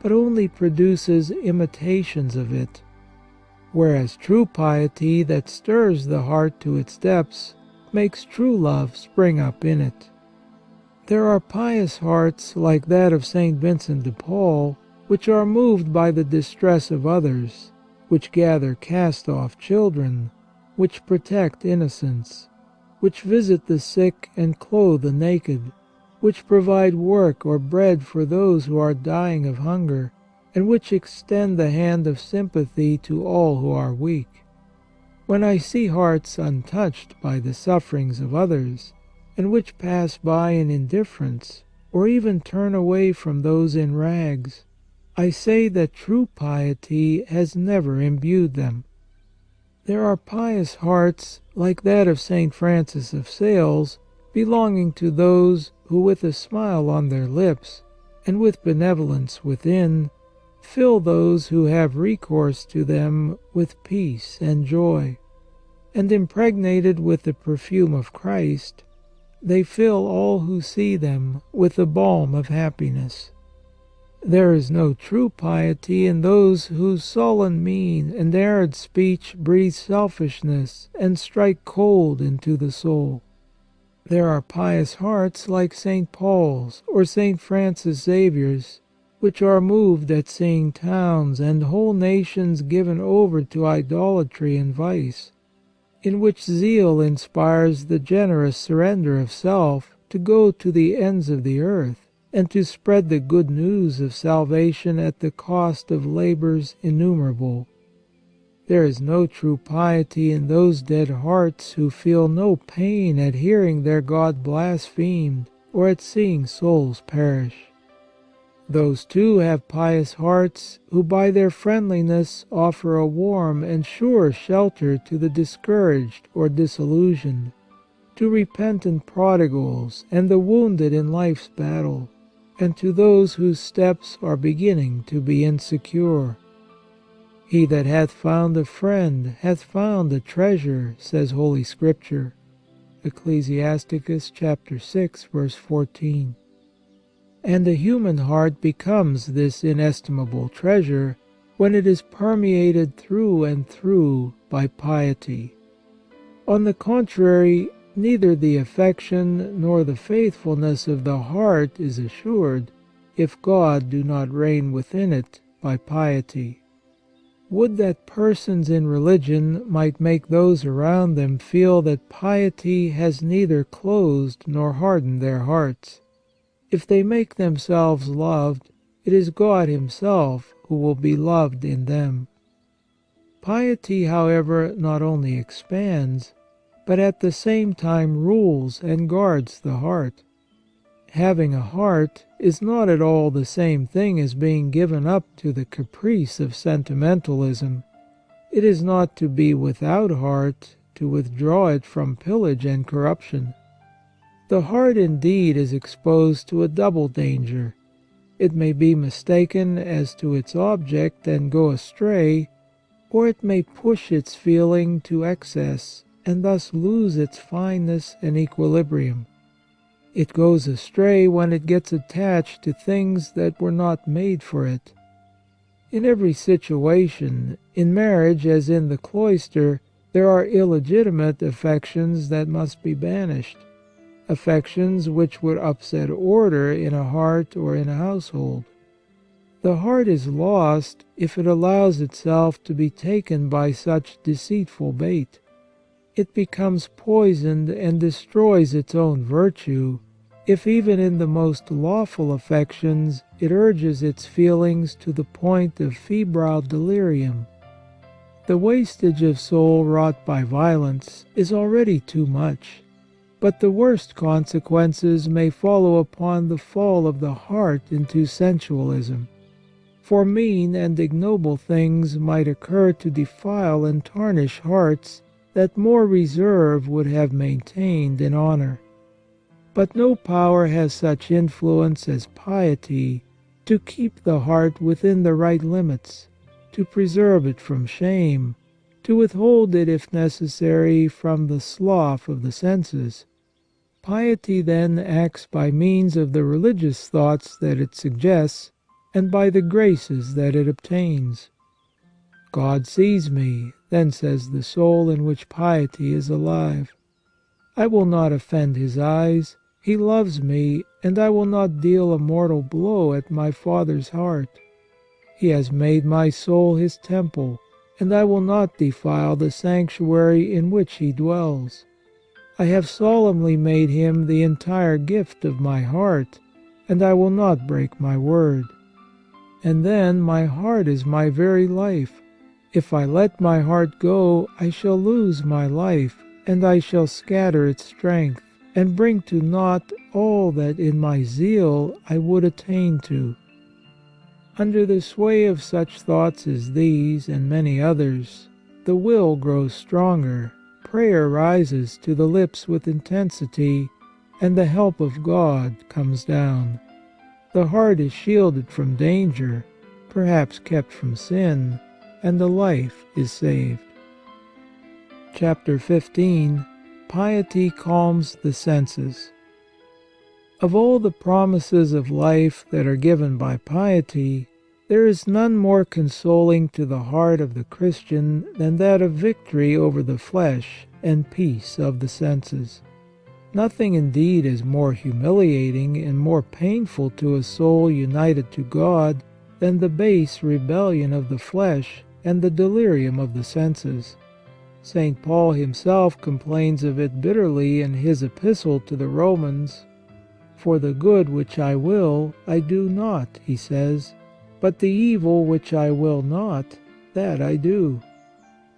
S1: but only produces imitations of it, whereas true piety that stirs the heart to its depths makes true love spring up in it. There are pious hearts like that of St. Vincent de Paul, which are moved by the distress of others, which gather cast-off children, which protect innocents, which visit the sick and clothe the naked, which provide work or bread for those who are dying of hunger, and which extend the hand of sympathy to all who are weak. When I see hearts untouched by the sufferings of others, and which pass by in indifference, or even turn away from those in rags, I say that true piety has never imbued them. There are pious hearts like that of St. Francis of Sales, belonging to those who with a smile on their lips, and with benevolence within, fill those who have recourse to them with peace and joy, and impregnated with the perfume of Christ, they fill all who see them with the balm of happiness. There is no true piety in those whose sullen mien and arid speech breathe selfishness and strike cold into the soul. There are pious hearts like St. Paul's or St. Francis Xavier's, which are moved at seeing towns and whole nations given over to idolatry and vice, in which zeal inspires the generous surrender of self to go to the ends of the earth, and to spread the good news of salvation at the cost of labours innumerable. There is no true piety in those dead hearts who feel no pain at hearing their God blasphemed or at seeing souls perish. Those too have pious hearts who by their friendliness offer a warm and sure shelter to the discouraged or disillusioned, to repentant prodigals and the wounded in life's battle, and to those whose steps are beginning to be insecure. He that hath found a friend hath found a treasure, says Holy Scripture. Ecclesiasticus chapter 6, verse 14. And a human heart becomes this inestimable treasure when it is permeated through and through by piety. On the contrary, neither the affection nor the faithfulness of the heart is assured, if God do not reign within it by piety. Would that persons in religion might make those around them feel that piety has neither closed nor hardened their hearts. If they make themselves loved, it is God Himself who will be loved in them. Piety, however, not only expands, but at the same time rules and guards the heart. Having a heart is not at all the same thing as being given up to the caprice of sentimentalism. It is not to be without heart, to withdraw it from pillage and corruption. The heart indeed is exposed to a double danger. It may be mistaken as to its object and go astray, or it may push its feeling to excess and thus lose its fineness and equilibrium. It goes astray when it gets attached to things that were not made for it. In every situation, in marriage as in the cloister, there are illegitimate affections that must be banished, affections which would upset order in a heart or in a household. The heart is lost if it allows itself to be taken by such deceitful bait. It becomes poisoned and destroys its own virtue if even in the most lawful affections it urges its feelings to the point of febrile delirium. The wastage of soul wrought by violence is already too much, but the worst consequences may follow upon the fall of the heart into sensualism. For mean and ignoble things might occur to defile and tarnish hearts that more reserve would have maintained in honour. But no power has such influence as piety to keep the heart within the right limits, to preserve it from shame, to withhold it, if necessary, from the slough of the senses. Piety then acts by means of the religious thoughts that it suggests, and by the graces that it obtains. God sees me, then says the soul in which piety is alive. I will not offend His eyes. He loves me, and I will not deal a mortal blow at my Father's heart. He has made my soul His temple, and I will not defile the sanctuary in which He dwells. I have solemnly made Him the entire gift of my heart, and I will not break my word. And then my heart is my very life. If I let my heart go, I shall lose my life, and I shall scatter its strength, and bring to naught all that in my zeal I would attain to. Under the sway of such thoughts as these, and many others, the will grows stronger, prayer rises to the lips with intensity, and the help of God comes down. The heart is shielded from danger, perhaps kept from sin, and the life is saved. Chapter 15. Piety calms the senses. Of all the promises of life that are given by piety, there is none more consoling to the heart of the Christian than that of victory over the flesh and peace of the senses. Nothing indeed is more humiliating and more painful to a soul united to God than the base rebellion of the flesh and the delirium of the senses. St. Paul himself complains of it bitterly in his epistle to the Romans. For the good which I will, I do not, he says, but the evil which I will not, that I do.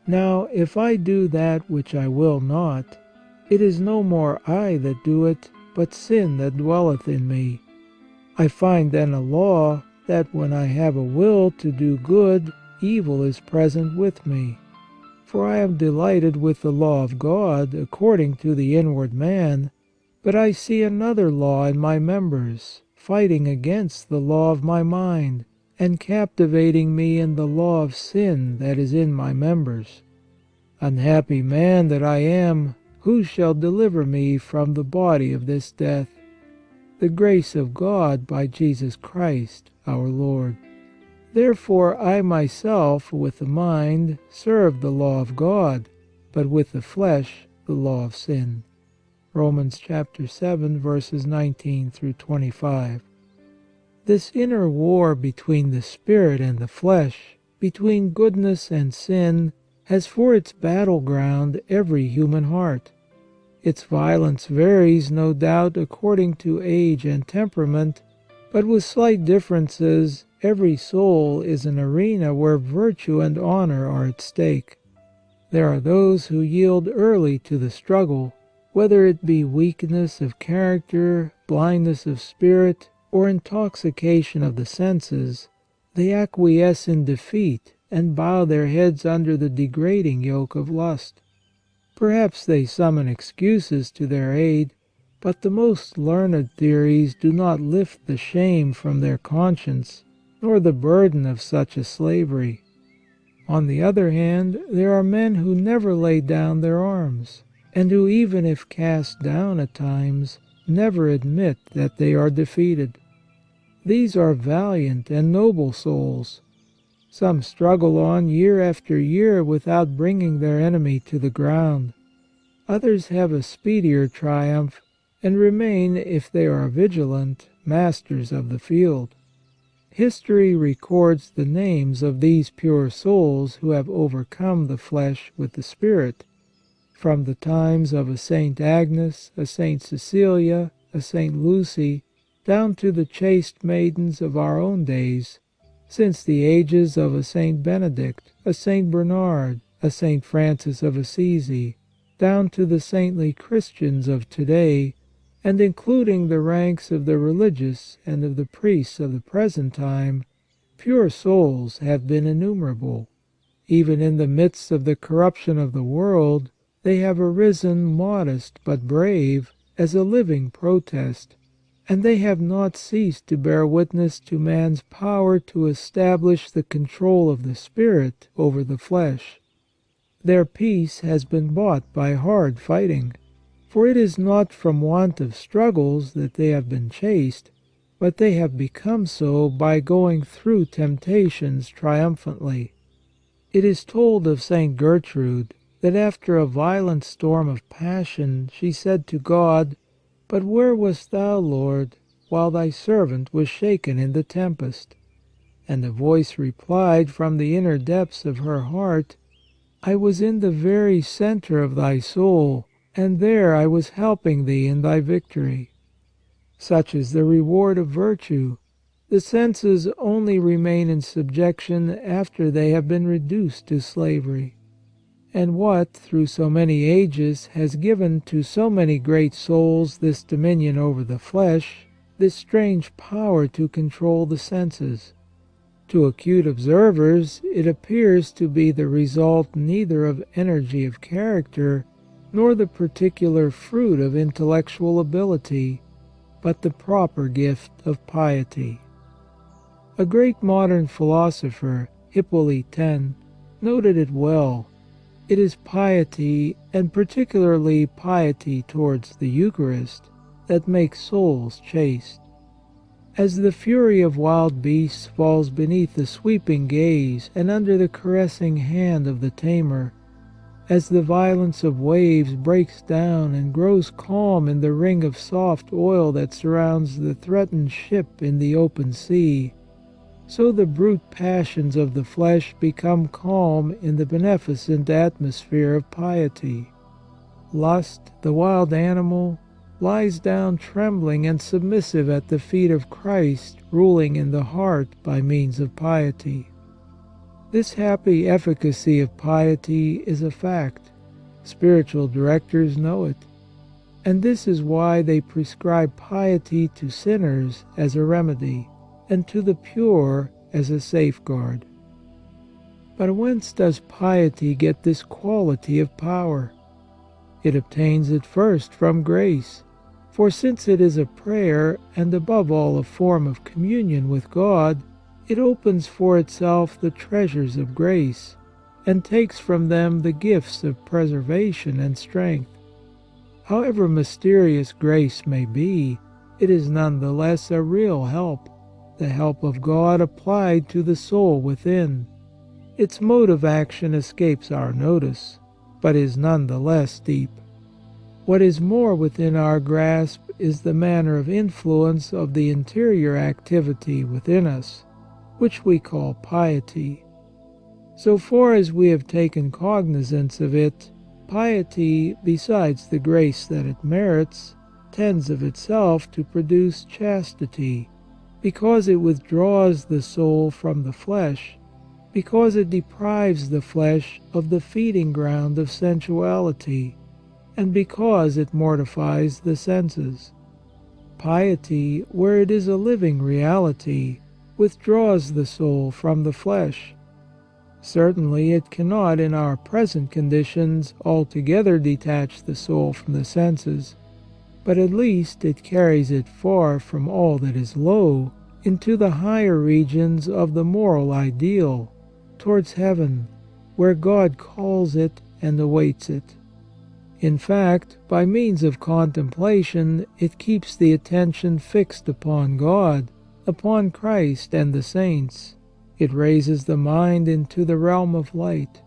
S1: Now, if I do that which I will not, it is no more I that do it, but sin that dwelleth in me. I find then a law, that when I have a will to do good, evil is present with me. For I am delighted with the law of God according to the inward man, but I see another law in my members, fighting against the law of my mind, and captivating me in the law of sin that is in my members. Unhappy man that I am, who shall deliver me from the body of this death? The grace of God by Jesus Christ our Lord. Therefore I myself, with the mind, serve the law of God, but with the flesh the law of sin. Romans chapter 7, verses 19 through 25. This inner war between the spirit and the flesh, between goodness and sin, has for its battleground every human heart. Its violence varies, no doubt, according to age and temperament, but with slight differences, every soul is an arena where virtue and honour are at stake. There are those who yield early to the struggle, whether it be weakness of character, blindness of spirit, or intoxication of the senses. They acquiesce in defeat and bow their heads under the degrading yoke of lust. Perhaps they summon excuses to their aid, but the most learned theories do not lift the shame from their conscience, nor the burden of such a slavery. On the other hand, there are men who never lay down their arms, and who, even if cast down at times, never admit that they are defeated. These are valiant and noble souls. Some struggle on year after year without bringing their enemy to the ground. Others have a speedier triumph, and remain, if they are vigilant, masters of the field. History records the names of these pure souls who have overcome the flesh with the Spirit, from the times of a Saint Agnes, a Saint Cecilia, a Saint Lucy, down to the chaste maidens of our own days, since the ages of a Saint Benedict, a Saint Bernard, a Saint Francis of Assisi, down to the saintly Christians of today, and including the ranks of the religious and of the priests of the present time, pure souls have been innumerable. Even in the midst of the corruption of the world, they have arisen modest but brave, as a living protest, and they have not ceased to bear witness to man's power to establish the control of the spirit over the flesh. Their peace has been bought by hard fighting, for it is not from want of struggles that they have been chaste, but they have become so by going through temptations triumphantly. It is told of St. Gertrude that after a violent storm of passion she said to God, "But where wast thou, Lord, while thy servant was shaken in the tempest?" And a voice replied from the inner depths of her heart, "I was in the very centre of thy soul, and there I was helping thee in thy victory." Such is the reward of virtue. The senses only remain in subjection after they have been reduced to slavery. And what, through so many ages, has given to so many great souls this dominion over the flesh, this strange power to control the senses? To acute observers it appears to be the result neither of energy of character, nor the particular fruit of intellectual ability, but the proper gift of piety. A great modern philosopher, Hippolyte Taine, noted it well. It is piety, and particularly piety towards the Eucharist, that makes souls chaste. As the fury of wild beasts falls beneath the sweeping gaze and under the caressing hand of the tamer, as the violence of waves breaks down and grows calm in the ring of soft oil that surrounds the threatened ship in the open sea, so the brute passions of the flesh become calm in the beneficent atmosphere of piety. Lust, the wild animal, lies down trembling and submissive at the feet of Christ, ruling in the heart by means of piety. This happy efficacy of piety is a fact. Spiritual directors know it. And this is why they prescribe piety to sinners as a remedy, and to the pure as a safeguard. But whence does piety get this quality of power? It obtains it first from grace, for since it is a prayer, and above all a form of communion with God, it opens for itself the treasures of grace, and takes from them the gifts of preservation and strength. However mysterious grace may be, it is none the less a real help, the help of God applied to the soul within. Its mode of action escapes our notice, but is none the less deep. What is more within our grasp is the manner of influence of the interior activity within us, which we call piety. So far as we have taken cognizance of it, piety, besides the grace that it merits, tends of itself to produce chastity, because it withdraws the soul from the flesh, because it deprives the flesh of the feeding ground of sensuality, and because it mortifies the senses. Piety, where it is a living reality, withdraws the soul from the flesh. Certainly it cannot, in our present conditions, altogether detach the soul from the senses, but at least it carries it far from all that is low, into the higher regions of the moral ideal, towards heaven, where God calls it and awaits it. In fact, by means of contemplation, it keeps the attention fixed upon God, upon Christ and the saints. It raises the mind into the realm of light.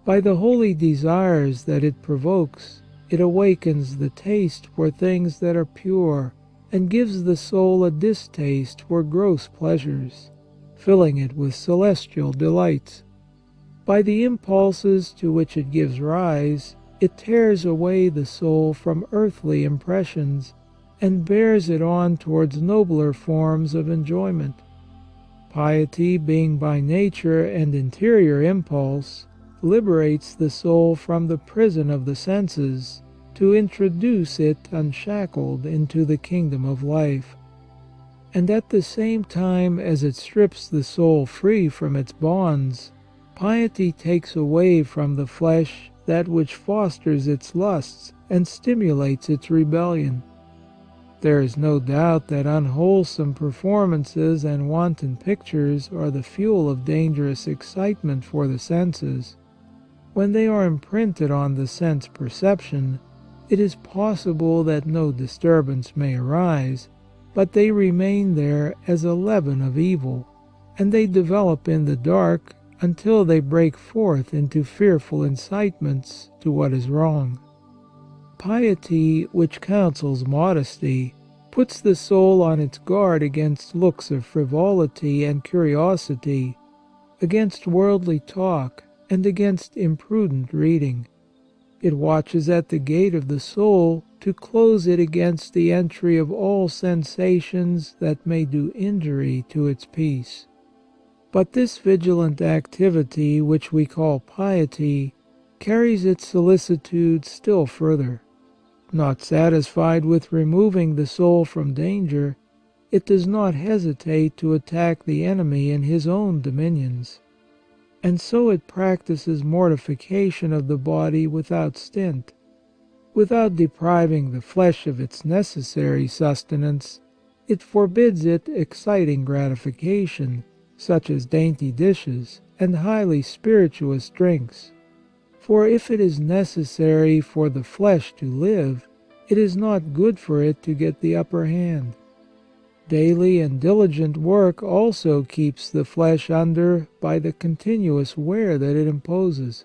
S1: By the holy desires that it provokes, it awakens the taste for things that are pure, and gives the soul a distaste for gross pleasures, filling it with celestial delights. By the impulses to which it gives rise, it tears away the soul from earthly impressions, and bears it on towards nobler forms of enjoyment. Piety, being by nature an interior impulse, liberates the soul from the prison of the senses, to introduce it unshackled into the kingdom of life. And at the same time as it strips the soul free from its bonds, piety takes away from the flesh that which fosters its lusts and stimulates its rebellion. There is no doubt that unwholesome performances and wanton pictures are the fuel of dangerous excitement for the senses. When they are imprinted on the sense perception, it is possible that no disturbance may arise, but they remain there as a leaven of evil, and they develop in the dark until they break forth into fearful incitements to what is wrong. Piety, which counsels modesty, puts the soul on its guard against looks of frivolity and curiosity, against worldly talk, and against imprudent reading. It watches at the gate of the soul to close it against the entry of all sensations that may do injury to its peace. But this vigilant activity, which we call piety, carries its solicitude still further. Not satisfied with removing the soul from danger, it does not hesitate to attack the enemy in his own dominions. And so it practices mortification of the body without stint. Without depriving the flesh of its necessary sustenance, it forbids it exciting gratification, such as dainty dishes and highly spirituous drinks. For if it is necessary for the flesh to live, it is not good for it to get the upper hand. Daily and diligent work also keeps the flesh under by the continuous wear that it imposes.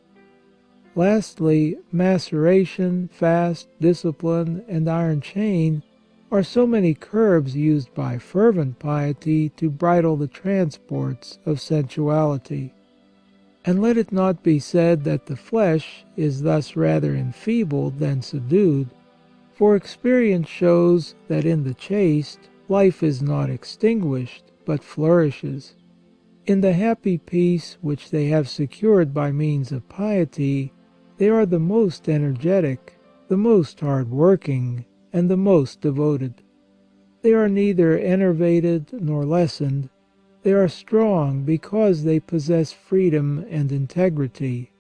S1: Lastly, maceration, fast, discipline, and iron chain are so many curbs used by fervent piety to bridle the transports of sensuality. And let it not be said that the flesh is thus rather enfeebled than subdued, for experience shows that in the chaste life is not extinguished, but flourishes. In the happy peace which they have secured by means of piety, they are the most energetic, the most hard-working, and the most devoted. They are neither enervated nor lessened. They are strong because they possess freedom and integrity.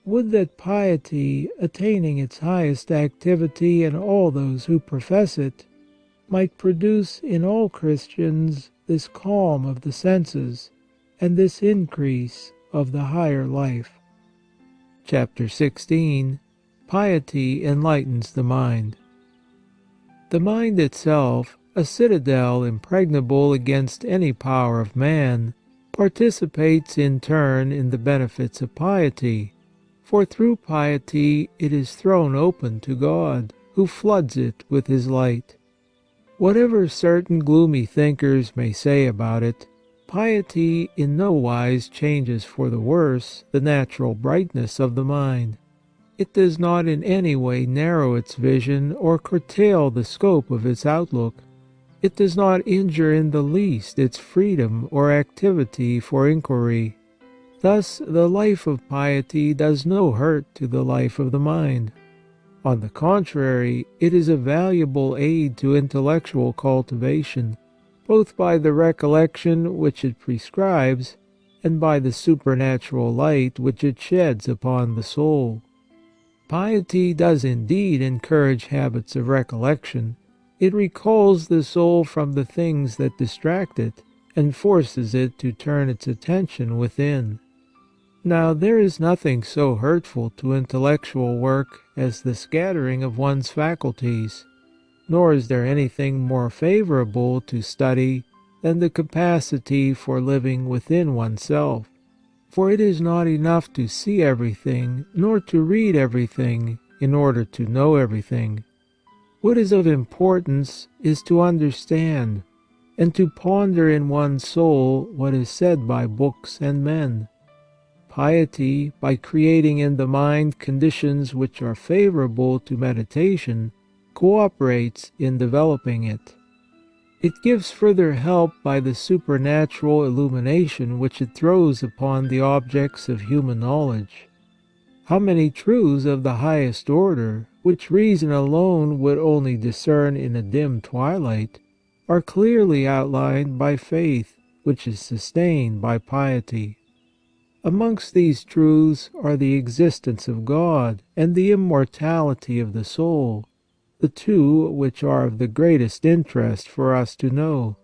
S1: Would that piety, attaining its highest activity in all those who profess it, might produce in all Christians this calm of the senses and this increase of the higher life. Chapter 16. Piety enlightens the mind. The mind itself, a citadel impregnable against any power of man, participates in turn in the benefits of piety, for through piety it is thrown open to God, who floods it with His light. Whatever certain gloomy thinkers may say about it, piety in no wise changes for the worse the natural brightness of the mind. It does not in any way narrow its vision or curtail the scope of its outlook. It does not injure in the least its freedom or activity for inquiry. Thus, the life of piety does no hurt to the life of the mind. On the contrary, it is a valuable aid to intellectual cultivation, both by the recollection which it prescribes, and by the supernatural light which it sheds upon the soul. Piety does indeed encourage habits of recollection. It recalls the soul from the things that distract it, and forces it to turn its attention within. Now, there is nothing so hurtful to intellectual work as the scattering of one's faculties, nor is there anything more favorable to study than the capacity for living within oneself. For it is not enough to see everything, nor to read everything, in order to know everything. What is of importance is to understand, and to ponder in one's soul what is said by books and men. Piety, by creating in the mind conditions which are favorable to meditation, cooperates in developing it. It gives further help by the supernatural illumination which it throws upon the objects of human knowledge. How many truths of the highest order, which reason alone would only discern in a dim twilight, are clearly outlined by faith, which is sustained by piety. Amongst these truths are the existence of God and the immortality of the soul, the two which are of the greatest interest for us to know.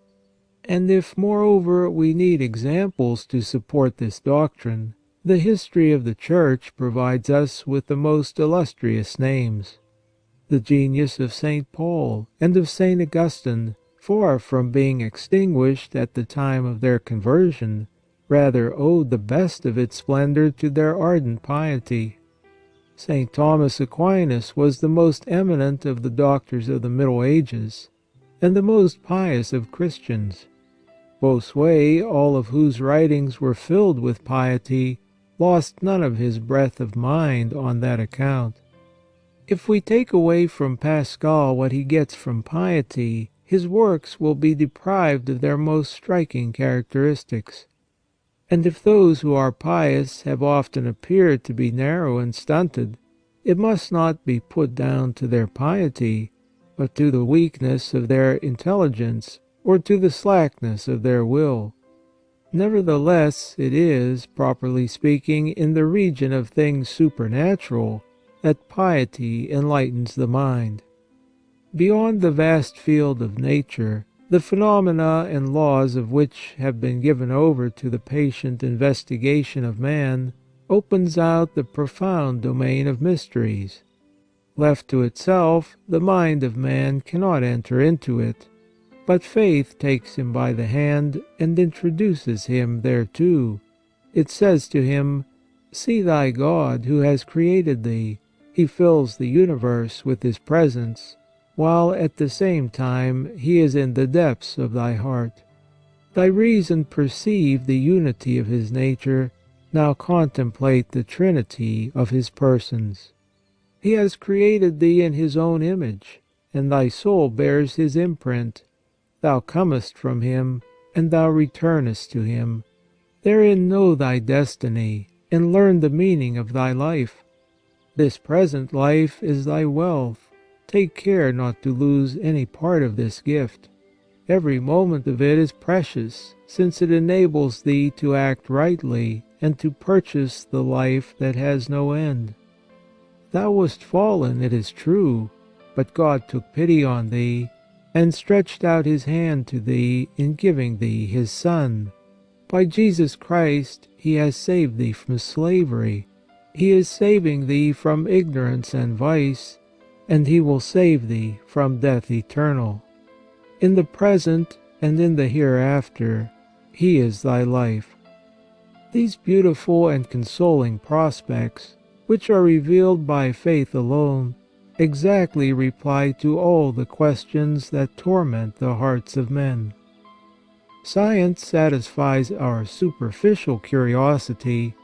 S1: And if, moreover, we need examples to support this doctrine, the history of the Church provides us with the most illustrious names. The genius of St. Paul and of St. Augustine, far from being extinguished at the time of their conversion, rather owed the best of its splendor to their ardent piety. St. Thomas Aquinas was the most eminent of the doctors of the Middle Ages, and the most pious of Christians. Bossuet, all of whose writings were filled with piety, lost none of his breadth of mind on that account. If we take away from Pascal what he gets from piety, his works will be deprived of their most striking characteristics. And if those who are pious have often appeared to be narrow and stunted, it must not be put down to their piety, but to the weakness of their intelligence or to the slackness of their will. Nevertheless, it is, properly speaking, in the region of things supernatural that piety enlightens the mind. Beyond the vast field of nature, the phenomena and laws of which have been given over to the patient investigation of man, opens out the profound domain of mysteries. Left to itself, the mind of man cannot enter into it, but faith takes him by the hand and introduces him thereto. It says to him, "See thy God who has created thee. He fills the universe with His presence, while at the same time He is in the depths of thy heart. Thy reason perceived the unity of His nature, now contemplate the Trinity of His persons. He has created thee in His own image, and thy soul bears His imprint. Thou comest from Him, and thou returnest to Him. Therein know thy destiny, and learn the meaning of thy life. This present life is thy wealth. Take care not to lose any part of this gift. Every moment of it is precious, since it enables thee to act rightly and to purchase the life that has no end. Thou wast fallen, it is true, but God took pity on thee, and stretched out His hand to thee in giving thee His Son. By Jesus Christ He has saved thee from slavery. He is saving thee from ignorance and vice, and He will save thee from death eternal. In the present and in the hereafter, He is thy life." These beautiful and consoling prospects, which are revealed by faith alone, exactly reply to all the questions that torment the hearts of men. Science satisfies our superficial curiosity,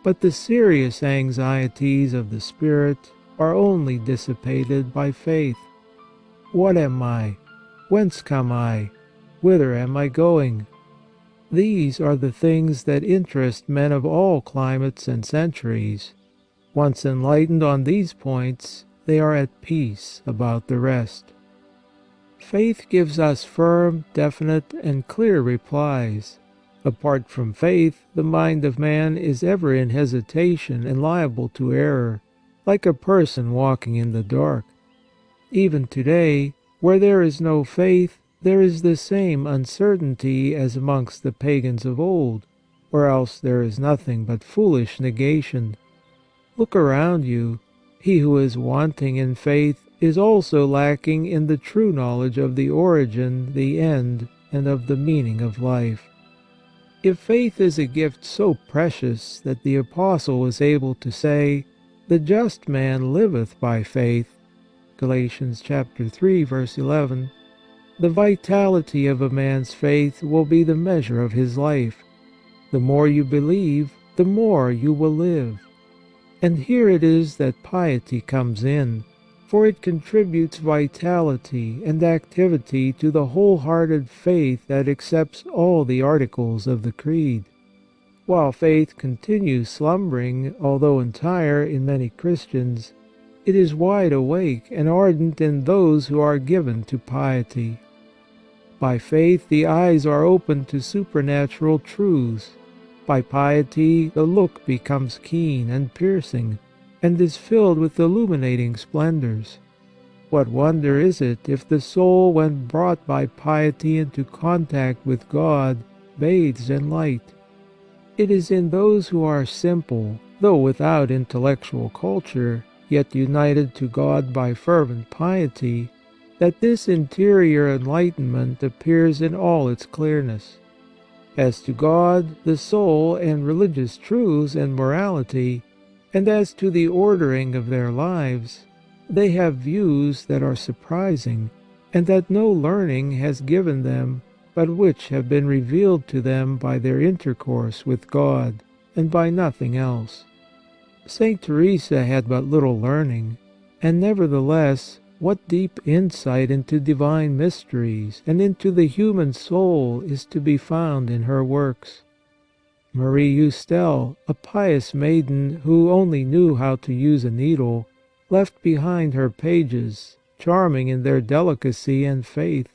S1: but the serious anxieties of the spirit are only dissipated by faith. What am I? Whence come I? Whither am I going? These are the things that interest men of all climates and centuries. Once enlightened on these points, they are at peace about the rest. Faith gives us firm, definite, and clear replies. Apart from faith, the mind of man is ever in hesitation and liable to error, like a person walking in the dark. Even today, where there is no faith, there is the same uncertainty as amongst the pagans of old, or else there is nothing but foolish negation. Look around you. He who is wanting in faith is also lacking in the true knowledge of the origin, the end, and of the meaning of life. If faith is a gift so precious that the Apostle was able to say, "The just man liveth by faith," Galatians chapter 3, verse 11, the vitality of a man's faith will be the measure of his life. The more you believe, the more you will live. And here it is that piety comes in, for it contributes vitality and activity to the wholehearted faith that accepts all the articles of the Creed. While faith continues slumbering, although entire, in many Christians, it is wide awake and ardent in those who are given to piety. By faith the eyes are opened to supernatural truths. By piety the look becomes keen and piercing, and is filled with illuminating splendors. What wonder is it if the soul, when brought by piety into contact with God, bathes in light? It is in those who are simple, though without intellectual culture, yet united to God by fervent piety, that this interior enlightenment appears in all its clearness. As to God, the soul, and religious truths and morality, and as to the ordering of their lives, they have views that are surprising, and that no learning has given them, but which have been revealed to them by their intercourse with God, and by nothing else. St. Teresa had but little learning, and nevertheless what deep insight into divine mysteries and into the human soul is to be found in her works. Marie Eustel, a pious maiden who only knew how to use a needle, left behind her pages, charming in their delicacy and faith,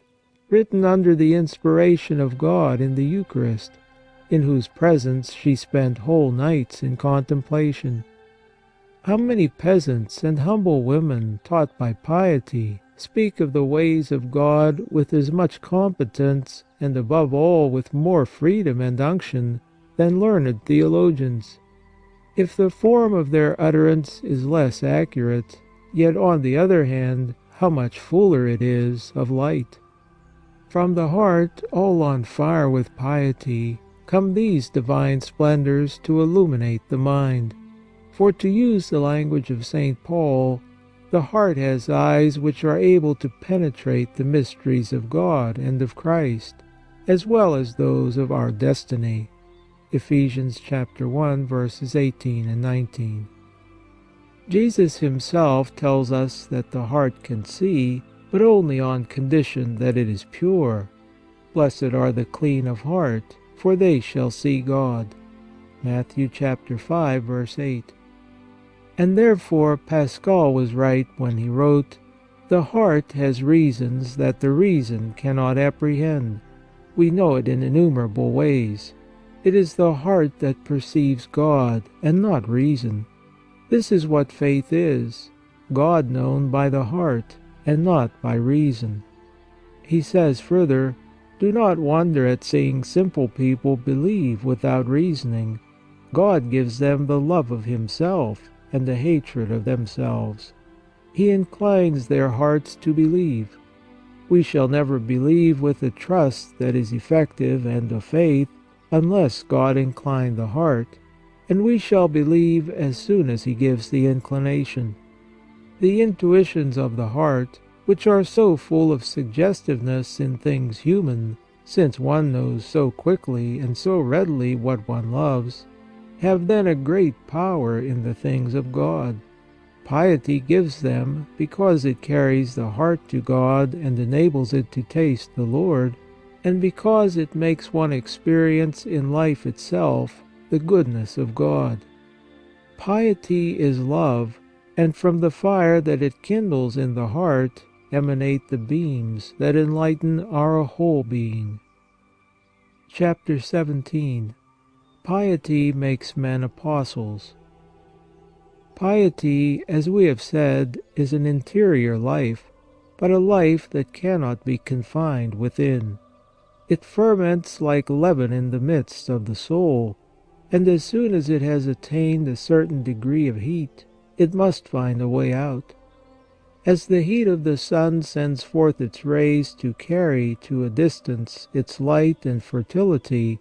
S1: written under the inspiration of God in the Eucharist, in whose presence she spent whole nights in contemplation. How many peasants and humble women, taught by piety, speak of the ways of God with as much competence, and above all with more freedom and unction, than learned theologians. If the form of their utterance is less accurate, yet on the other hand, how much fuller it is of light. From the heart, all on fire with piety, come these divine splendors to illuminate the mind. For, to use the language of St. Paul, the heart has eyes which are able to penetrate the mysteries of God and of Christ, as well as those of our destiny. Ephesians chapter 1, verses 18 and 19. Jesus himself tells us that the heart can see, but only on condition that it is pure. Blessed are the clean of heart, for they shall see God. Matthew chapter 5, verse 8. And therefore Pascal was right when he wrote, "The heart has reasons that the reason cannot apprehend. We know it in innumerable ways. It is the heart that perceives God, and not reason. This is what faith is, God known by the heart, and not by reason." He says further, "Do not wonder at seeing simple people believe without reasoning. God gives them the love of Himself, and the hatred of themselves. He inclines their hearts to believe. We shall never believe with a trust that is effective and of faith, unless God incline the heart, and we shall believe as soon as He gives the inclination. The intuitions of the heart, which are so full of suggestiveness in things human, since one knows so quickly and so readily what one loves, have then a great power in the things of God. Piety gives them, because it carries the heart to God and enables it to taste the Lord, and because it makes one experience in life itself the goodness of God. Piety is love, and from the fire that it kindles in the heart emanate the beams that enlighten our whole being. Chapter 17. Piety makes men apostles. Piety, as we have said, is an interior life, but a life that cannot be confined within. It ferments like leaven in the midst of the soul, and as soon as it has attained a certain degree of heat, it must find a way out. As the heat of the sun sends forth its rays to carry to a distance its light and fertility,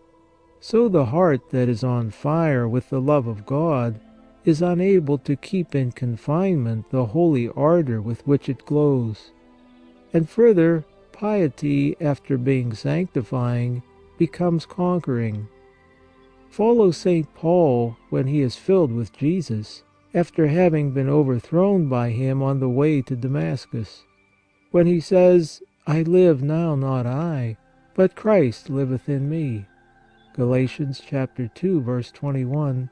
S1: so the heart that is on fire with the love of God is unable to keep in confinement the holy ardor with which it glows. And further, piety, after being sanctifying, becomes conquering. Follow St. Paul when he is filled with Jesus, after having been overthrown by him on the way to Damascus, when he says, "I live now not I, but Christ liveth in me." Galatians chapter 2, verse 21.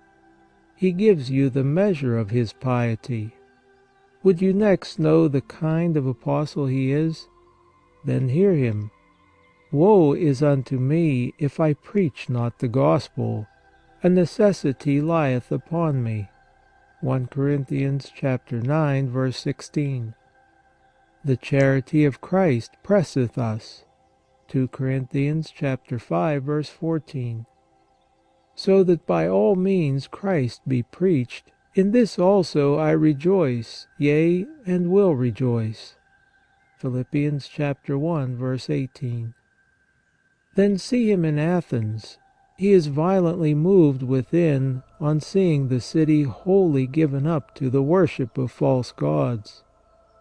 S1: He gives you the measure of his piety. Would you next know the kind of apostle he is? Then hear him. "Woe is unto me if I preach not the gospel. A necessity lieth upon me." 1 Corinthians chapter 9, verse 16. "The charity of Christ presseth us." 2 Corinthians chapter 5, verse 14. "So that by all means Christ be preached, in this also I rejoice, yea, and will rejoice." Philippians chapter 1, verse 18. Then see him in Athens. He is violently moved within on seeing the city wholly given up to the worship of false gods.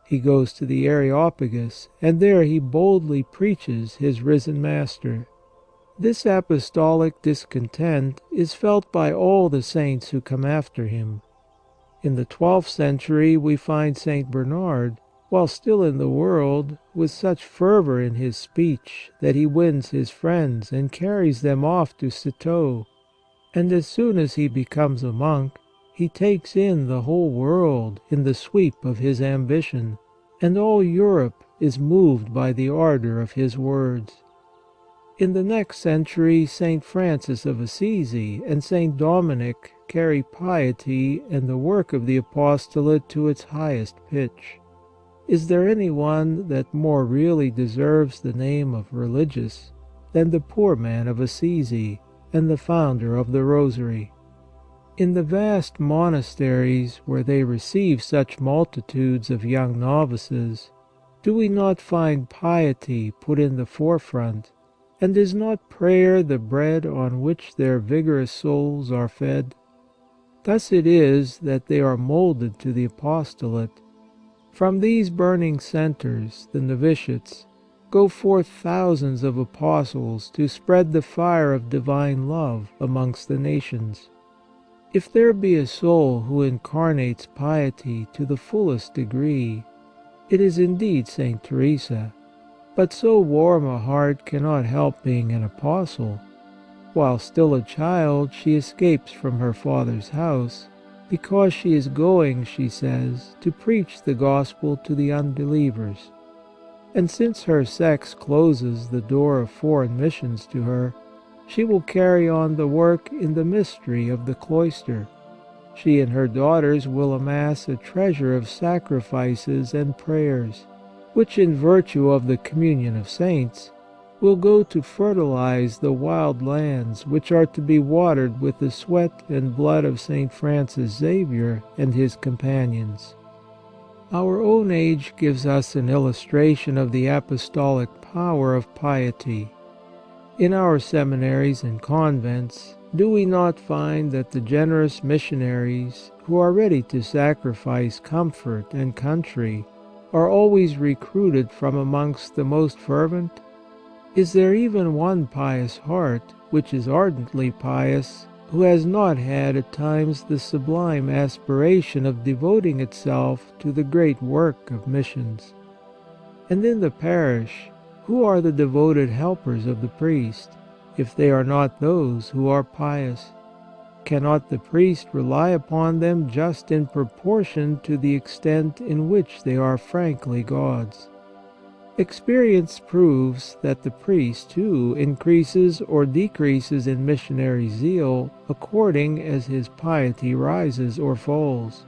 S1: He goes to the Areopagus, and there he boldly preaches his risen Master. This apostolic discontent is felt by all the saints who come after him. In the 12th century we find St. Bernard, while still in the world, with such fervour in his speech that he wins his friends and carries them off to Citeaux, and as soon as he becomes a monk, he takes in the whole world in the sweep of his ambition, and all Europe is moved by the ardour of his words. In the next century St. Francis of Assisi and St. Dominic carry piety and the work of the apostolate to its highest pitch. Is there any one that more really deserves the name of religious than the poor man of Assisi and the founder of the Rosary? In the vast monasteries where they receive such multitudes of young novices, do we not find piety put in the forefront, and is not prayer the bread on which their vigorous souls are fed? Thus it is that they are moulded to the apostolate. From these burning centres, the novitiates, go forth thousands of apostles to spread the fire of divine love amongst the nations. If there be a soul who incarnates piety to the fullest degree, it is indeed St. Teresa, but so warm a heart cannot help being an apostle. While still a child, she escapes from her father's house, because she is going, she says, to preach the gospel to the unbelievers. And since her sex closes the door of foreign missions to her, she will carry on the work in the mystery of the cloister. She and her daughters will amass a treasure of sacrifices and prayers, which in virtue of the communion of saints will go to fertilize the wild lands which are to be watered with the sweat and blood of St. Francis Xavier and his companions. Our own age gives us an illustration of the apostolic power of piety. In our seminaries and convents, do we not find that the generous missionaries, who are ready to sacrifice comfort and country, are always recruited from amongst the most fervent? Is there even one pious heart, which is ardently pious, who has not had at times the sublime aspiration of devoting itself to the great work of missions? And in the parish, who are the devoted helpers of the priest, if they are not those who are pious? Cannot the priest rely upon them just in proportion to the extent in which they are frankly God's? Experience proves that the priest, too, increases or decreases in missionary zeal according as his piety rises or falls.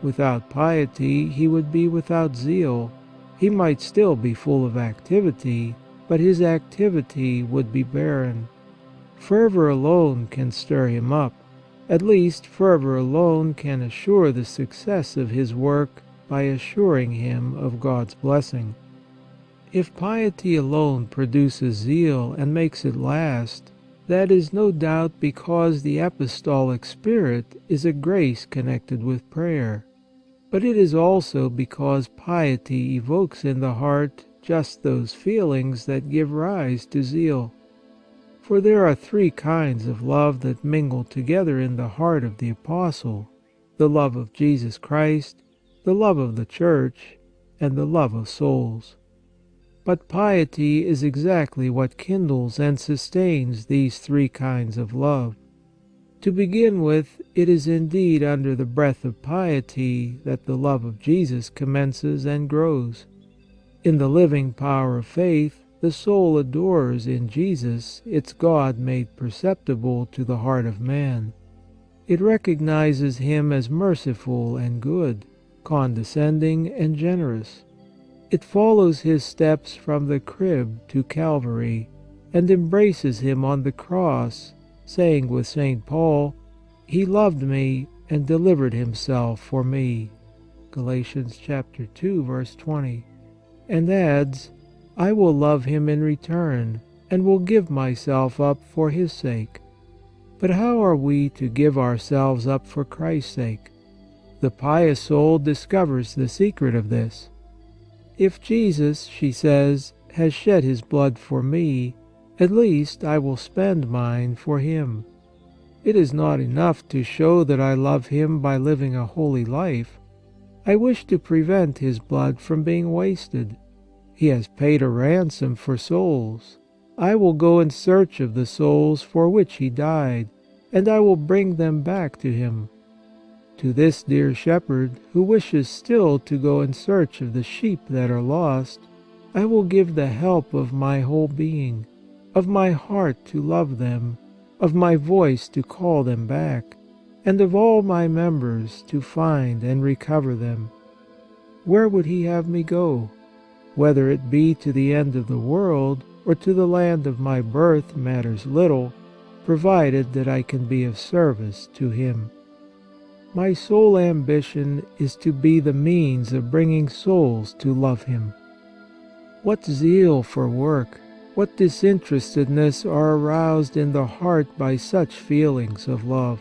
S1: Without piety he would be without zeal. He might still be full of activity, but his activity would be barren. Fervor alone can stir him up. At least, fervor alone can assure the success of his work by assuring him of God's blessing. If piety alone produces zeal and makes it last, that is no doubt because the apostolic spirit is a grace connected with prayer. But it is also because piety evokes in the heart just those feelings that give rise to zeal. For there are three kinds of love that mingle together in the heart of the apostle: the love of Jesus Christ, the love of the Church, and the love of souls. But piety is exactly what kindles and sustains these three kinds of love. To begin with, it is indeed under the breath of piety that the love of Jesus commences and grows. In the living power of faith, the soul adores in Jesus its God made perceptible to the heart of man. It recognizes Him as merciful and good, condescending and generous. It follows His steps from the crib to Calvary, and embraces Him on the cross, saying with St. Paul, "He loved me and delivered Himself for me." Galatians chapter 2, verse 20. And adds, "I will love Him in return, and will give myself up for His sake." But how are we to give ourselves up for Christ's sake? The pious soul discovers the secret of this. "If Jesus," she says, "has shed His blood for me, at least I will spend mine for Him. It is not enough to show that I love Him by living a holy life. I wish to prevent His blood from being wasted. He has paid a ransom for souls. I will go in search of the souls for which He died, and I will bring them back to Him. To this dear shepherd, who wishes still to go in search of the sheep that are lost, I will give the help of my whole being, of my heart to love them, of my voice to call them back, and of all my members to find and recover them. Where would He have me go? Whether it be to the end of the world or to the land of my birth matters little, provided that I can be of service to Him. My sole ambition is to be the means of bringing souls to love Him. What zeal for work, what disinterestedness are aroused in the heart by such feelings of love!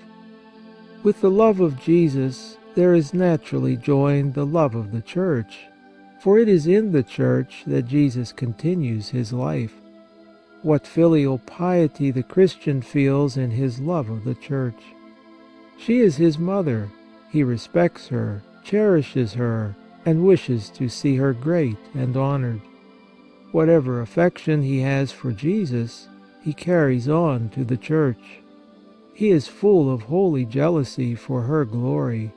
S1: With the love of Jesus there is naturally joined the love of the Church, for it is in the Church that Jesus continues His life. What filial piety the Christian feels in his love of the Church! She is his mother. He respects her, cherishes her, and wishes to see her great and honored. Whatever affection he has for Jesus, he carries on to the Church. He is full of holy jealousy for her glory,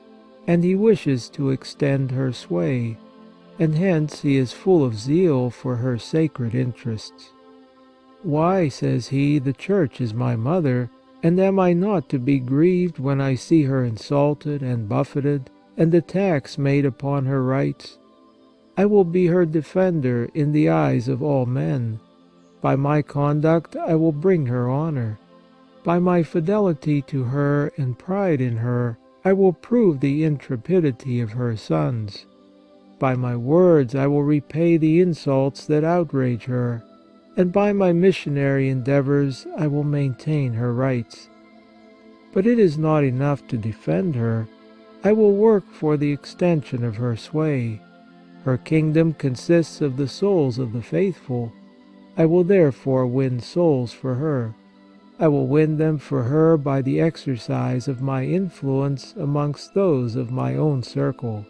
S1: and he wishes to extend her sway, and hence he is full of zeal for her sacred interests. "Why," says he, "the Church is my mother, and am I not to be grieved when I see her insulted and buffeted, and attacks made upon her rights? I will be her defender in the eyes of all men. By my conduct I will bring her honor. By my fidelity to her and pride in her, I will prove the intrepidity of her sons. By my words I will repay the insults that outrage her, and by my missionary endeavors I will maintain her rights. But it is not enough to defend her. I will work for the extension of her sway. Her kingdom consists of the souls of the faithful. I will therefore win souls for her. I will win them for her by the exercise of my influence amongst those of my own circle.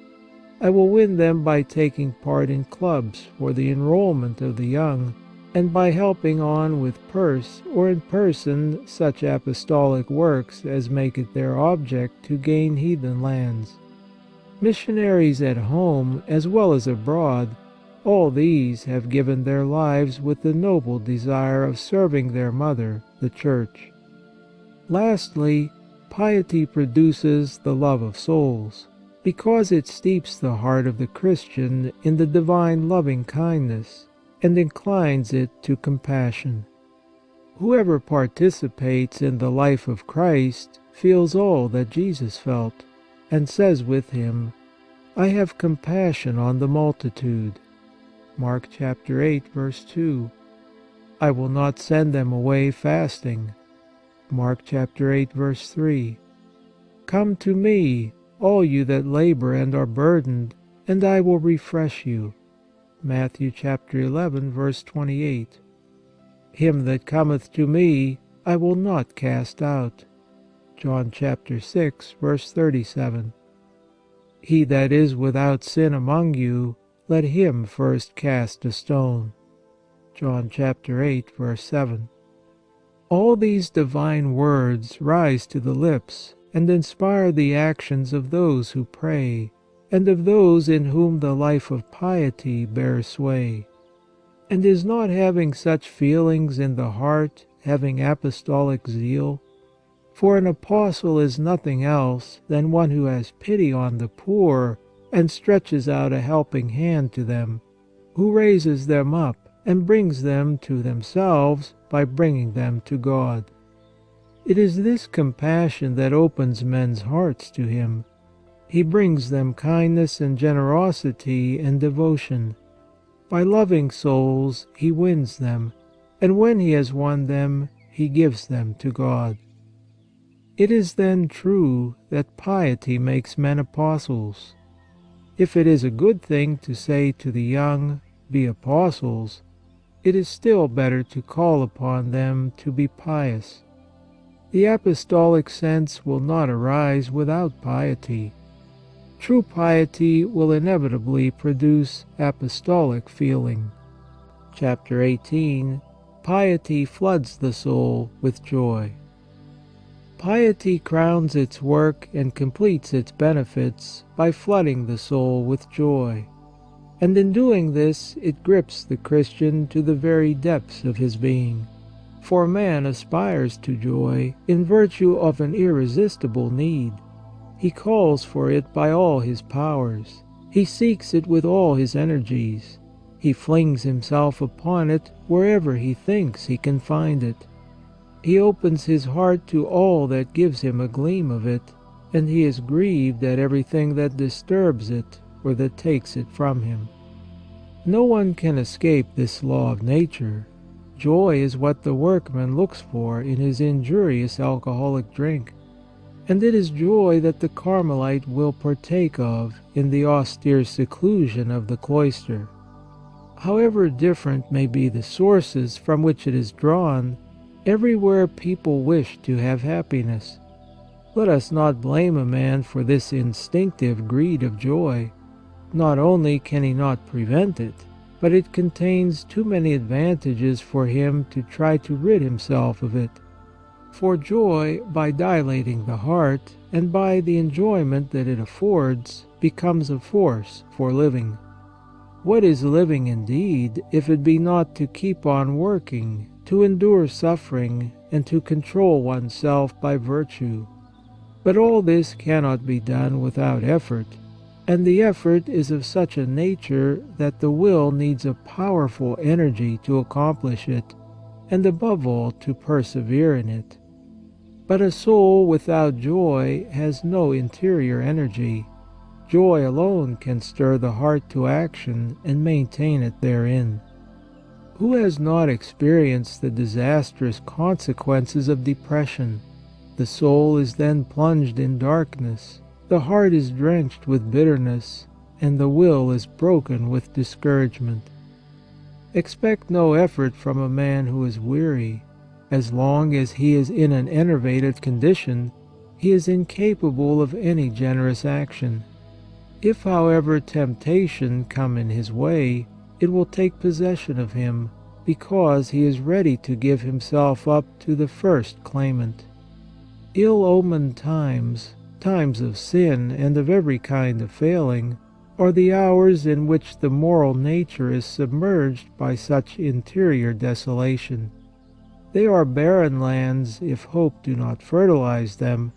S1: I will win them by taking part in clubs for the enrollment of the young, and by helping on with purse or in person such apostolic works as make it their object to gain heathen lands. Missionaries at home as well as abroad all these have given their lives with the noble desire of serving their mother, the Church. Lastly, piety produces the love of souls, because it steeps the heart of the Christian in the divine loving kindness and inclines it to compassion. Whoever participates in the life of Christ feels all that Jesus felt, and says with him, "I have compassion on the multitude." Mark chapter 8, verse 2. "I will not send them away fasting." Mark chapter 8, verse 3. "Come to me, all you that labor and are burdened, and I will refresh you." Matthew chapter 11, verse 28. "Him that cometh to me, I will not cast out." John chapter 6, verse 37. "He that is without sin among you, let him first cast a stone." John chapter 8, verse 7. All these divine words rise to the lips and inspire the actions of those who pray, and of those in whom the life of piety bears sway. And is not having such feelings in the heart having apostolic zeal? For an apostle is nothing else than one who has pity on the poor and stretches out a helping hand to them, who raises them up and brings them to themselves by bringing them to God. It is this compassion that opens men's hearts to Him. He brings them kindness and generosity and devotion. By loving souls He wins them, and when He has won them, He gives them to God. It is then true that piety makes men apostles. If it is a good thing to say to the young, "Be apostles," it is still better to call upon them to be pious. The apostolic sense will not arise without piety. True piety will inevitably produce apostolic feeling. Chapter 18. Piety floods the soul with joy. Piety crowns its work and completes its benefits by flooding the soul with joy. And in doing this, it grips the Christian to the very depths of his being. For man aspires to joy in virtue of an irresistible need. He calls for it by all his powers. He seeks it with all his energies. He flings himself upon it wherever he thinks he can find it. He opens his heart to all that gives him a gleam of it, and he is grieved at everything that disturbs it or that takes it from him. No one can escape this law of nature. Joy is what the workman looks for in his injurious alcoholic drink, and it is joy that the Carmelite will partake of in the austere seclusion of the cloister. However different may be the sources from which it is drawn, everywhere people wish to have happiness. Let us not blame a man for this instinctive greed of joy. Not only can he not prevent it, but it contains too many advantages for him to try to rid himself of it. For joy, by dilating the heart, and by the enjoyment that it affords, becomes a force for living. What is living indeed, if it be not to keep on working, to endure suffering, and to control oneself by virtue? But all this cannot be done without effort, and the effort is of such a nature that the will needs a powerful energy to accomplish it, and above all to persevere in it. But a soul without joy has no interior energy. Joy alone can stir the heart to action and maintain it therein. Who has not experienced the disastrous consequences of depression? The soul is then plunged in darkness, the heart is drenched with bitterness, and the will is broken with discouragement. Expect no effort from a man who is weary. As long as he is in an enervated condition, he is incapable of any generous action. If, however, temptation come in his way, it will take possession of him, because he is ready to give himself up to the first claimant. Ill-omened times, times of sin and of every kind of failing, are the hours in which the moral nature is submerged by such interior desolation. They are barren lands if hope do not fertilize them,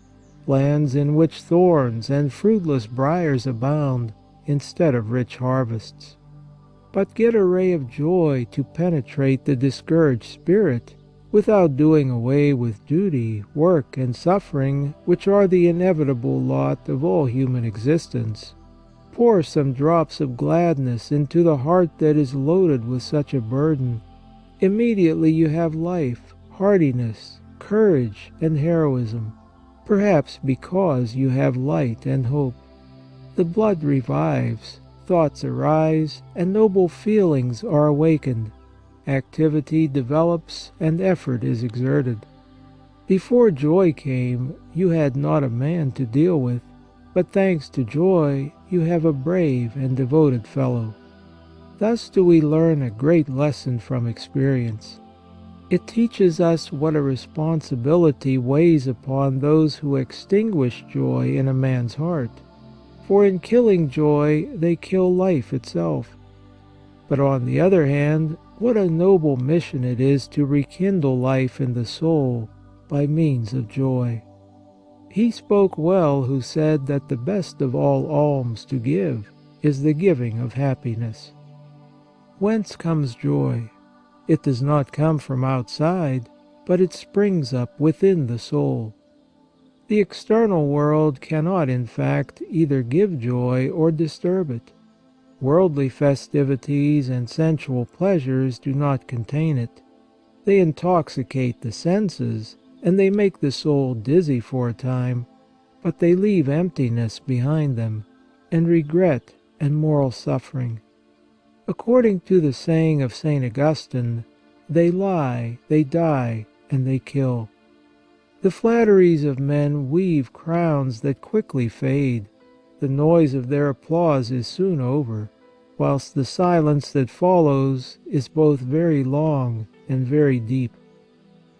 S1: lands in which thorns and fruitless briars abound, instead of rich harvests. But get a ray of joy to penetrate the discouraged spirit, without doing away with duty, work, and suffering, which are the inevitable lot of all human existence. Pour some drops of gladness into the heart that is loaded with such a burden. Immediately you have life, hardiness, courage, and heroism, perhaps because you have light and hope. The blood revives, thoughts arise, and noble feelings are awakened. Activity develops and effort is exerted. Before joy came, you had not a man to deal with, but thanks to joy, you have a brave and devoted fellow. Thus do we learn a great lesson from experience. It teaches us what a responsibility weighs upon those who extinguish joy in a man's heart, for in killing joy they kill life itself. But on the other hand, what a noble mission it is to rekindle life in the soul by means of joy. He spoke well who said that the best of all alms to give is the giving of happiness. Whence comes joy? It does not come from outside, but it springs up within the soul. The external world cannot, in fact, either give joy or disturb it. Worldly festivities and sensual pleasures do not contain it. They intoxicate the senses, and they make the soul dizzy for a time, but they leave emptiness behind them, and regret and moral suffering. According to the saying of St. Augustine, they lie, they die, and they kill. The flatteries of men weave crowns that quickly fade. The noise of their applause is soon over, whilst the silence that follows is both very long and very deep.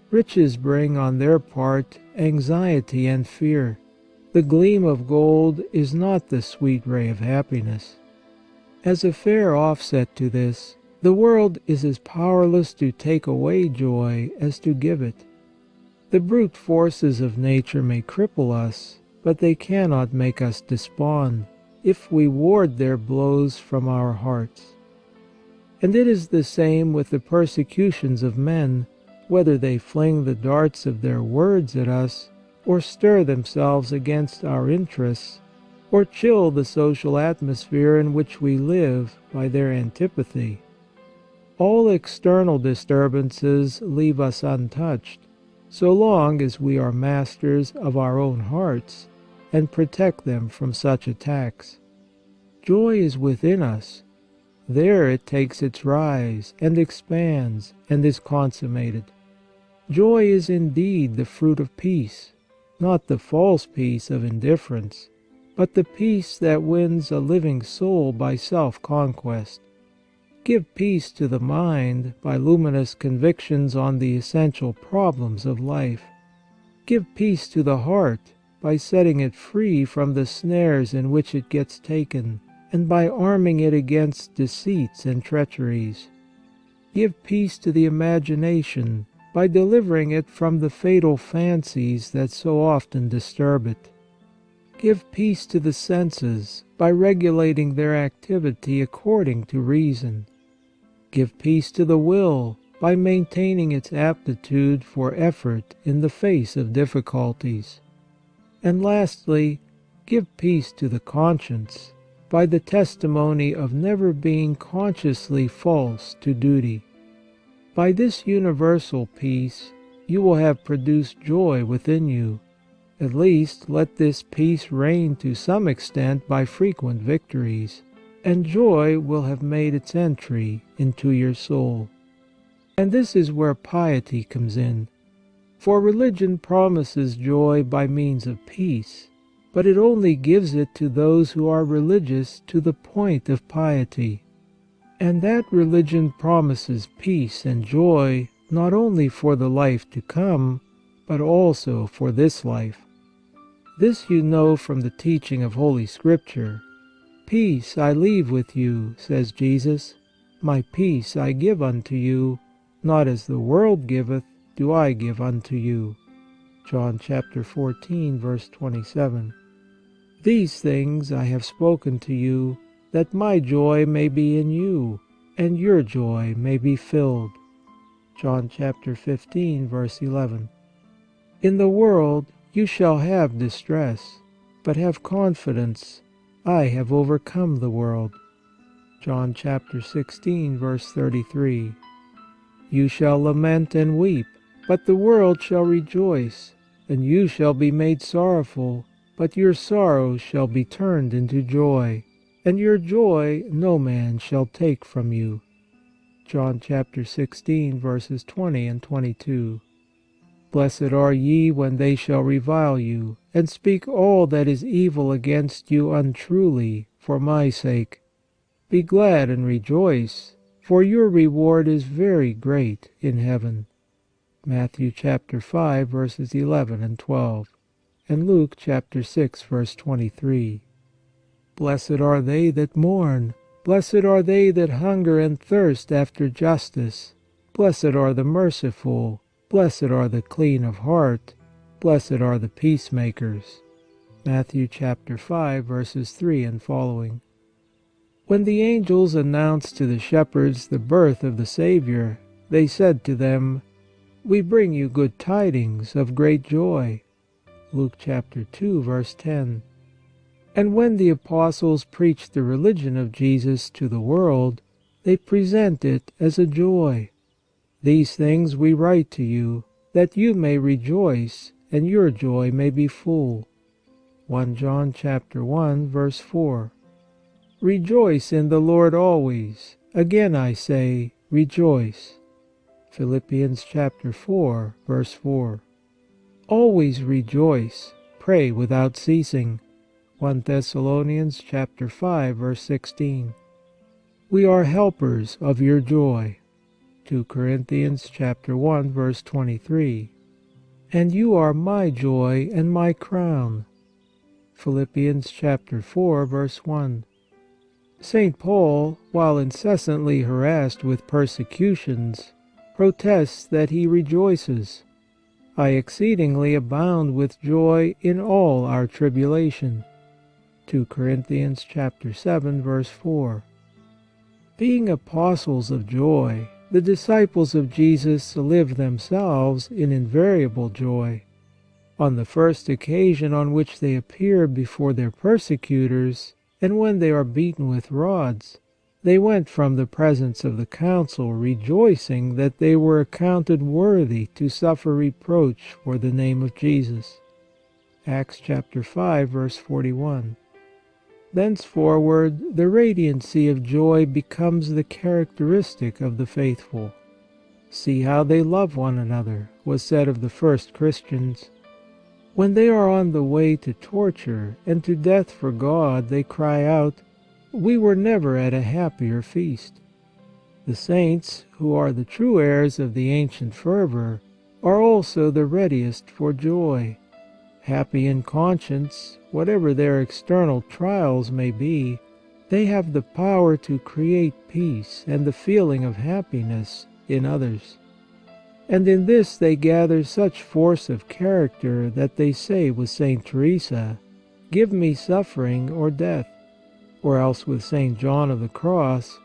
S1: Riches bring on their part anxiety and fear. The gleam of gold is not the sweet ray of happiness. As a fair offset to this, the world is as powerless to take away joy as to give it. The brute forces of nature may cripple us, but they cannot make us despond, if we ward their blows from our hearts. And it is the same with the persecutions of men, whether they fling the darts of their words at us, or stir themselves against our interests, or chill the social atmosphere in which we live by their antipathy. All external disturbances leave us untouched, so long as we are masters of our own hearts and protect them from such attacks. Joy is within us. There it takes its rise and expands and is consummated. Joy is indeed the fruit of peace, not the false peace of indifference, but the peace that wins a living soul by self-conquest. Give peace to the mind by luminous convictions on the essential problems of life. Give peace to the heart by setting it free from the snares in which it gets taken, and by arming it against deceits and treacheries. Give peace to the imagination by delivering it from the fatal fancies that so often disturb it. Give peace to the senses by regulating their activity according to reason. Give peace to the will by maintaining its aptitude for effort in the face of difficulties. And lastly, give peace to the conscience by the testimony of never being consciously false to duty. By this universal peace you will have produced joy within you. At least let this peace reign to some extent by frequent victories, and joy will have made its entry into your soul. And this is where piety comes in. For religion promises joy by means of peace, but it only gives it to those who are religious to the point of piety. And that religion promises peace and joy not only for the life to come, but also for this life. This you know from the teaching of Holy Scripture. peace I leave with you, says Jesus. My peace I give unto you, not as the world giveth, do I give unto you. John chapter 14, verse 27. These things I have spoken to you, that my joy may be in you, and your joy may be filled. John chapter 15, verse 11. In the world you shall have distress, but have confidence, I have overcome the world. John chapter 16, verse 33. You shall lament and weep, but the world shall rejoice, and you shall be made sorrowful, but your sorrow shall be turned into joy, and your joy no man shall take from you. John chapter 16, verses 20 and 22. Blessed are ye when they shall revile you, and speak all that is evil against you untruly, for my sake. Be glad and rejoice, for your reward is very great in heaven. Matthew chapter 5, verses 11 and 12, and Luke chapter 6, verse 23. Blessed are they that mourn, blessed are they that hunger and thirst after justice, blessed are the merciful, blessed are the clean of heart, blessed are the peacemakers. Matthew chapter 5, verses 3 and following. When the angels announced to the shepherds the birth of the Saviour, they said to them, We bring you good tidings of great joy. Luke chapter 2, verse 10. And when the apostles preached the religion of Jesus to the world, they present it as a joy. These things we write to you, that you may rejoice, and your joy may be full. 1 John chapter 1, verse 4. Rejoice in the Lord always. Again I say, rejoice. Philippians chapter 4, verse 4. Always rejoice, pray without ceasing. 1 Thessalonians chapter 5, verse 16. We are helpers of your joy. 2 Corinthians chapter 1, verse 23. And you are my joy and my crown. Philippians chapter 4, verse 1. St. Paul, while incessantly harassed with persecutions, protests that he rejoices. I exceedingly abound with joy in all our tribulation. 2 Corinthians chapter 7, verse 4. Being apostles of joy, the disciples of Jesus live themselves in invariable joy. On the first occasion on which they appear before their persecutors, and when they are beaten with rods, they went from the presence of the council rejoicing that they were accounted worthy to suffer reproach for the name of Jesus. Acts chapter 5, verse 41. Thenceforward, the radiancy of joy becomes the characteristic of the faithful. See how they love one another, was said of the first Christians. When they are on the way to torture and to death for God, they cry out, We were never at a happier feast. The saints, who are the true heirs of the ancient fervour, are also the readiest for joy. Happy in conscience, whatever their external trials may be, they have the power to create peace and the feeling of happiness in others. And in this they gather such force of character that they say with St. Teresa, Give me suffering or death, or else with St. John of the Cross,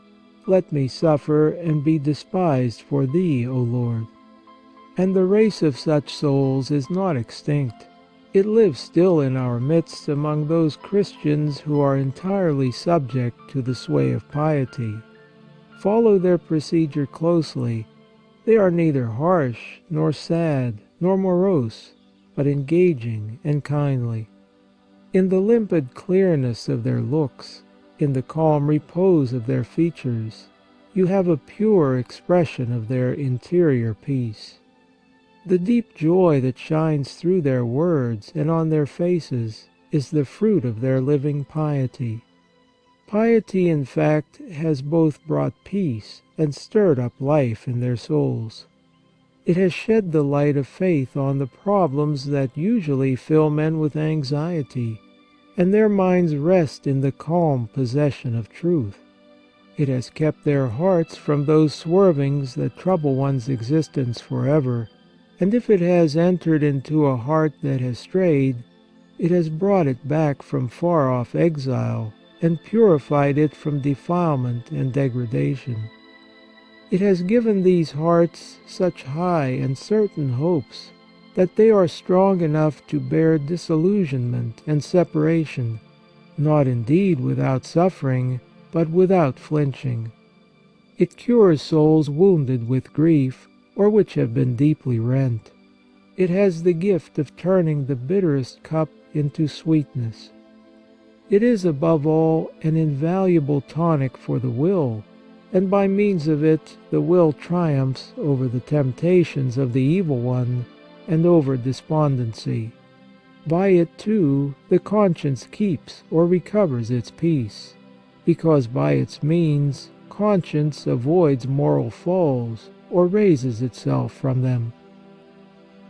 S1: Let me suffer and be despised for Thee, O Lord. And the race of such souls is not extinct. It lives still in our midst among those Christians who are entirely subject to the sway of piety. Follow their procedure closely. They are neither harsh, nor sad, nor morose, but engaging and kindly. In the limpid clearness of their looks, in the calm repose of their features, you have a pure expression of their interior peace. The deep joy that shines through their words and on their faces is the fruit of their living piety. Piety, in fact, has both brought peace and stirred up life in their souls. It has shed the light of faith on the problems that usually fill men with anxiety, and their minds rest in the calm possession of truth. It has kept their hearts from those swervings that trouble one's existence forever, and if it has entered into a heart that has strayed, it has brought it back from far-off exile and purified it from defilement and degradation. It has given these hearts such high and certain hopes that they are strong enough to bear disillusionment and separation, not indeed without suffering, but without flinching. It cures souls wounded with grief, or which have been deeply rent. It has the gift of turning the bitterest cup into sweetness. It is, above all, an invaluable tonic for the will, and by means of it the will triumphs over the temptations of the evil one and over despondency. By it, too, the conscience keeps or recovers its peace, because by its means conscience avoids moral falls or raises itself from them.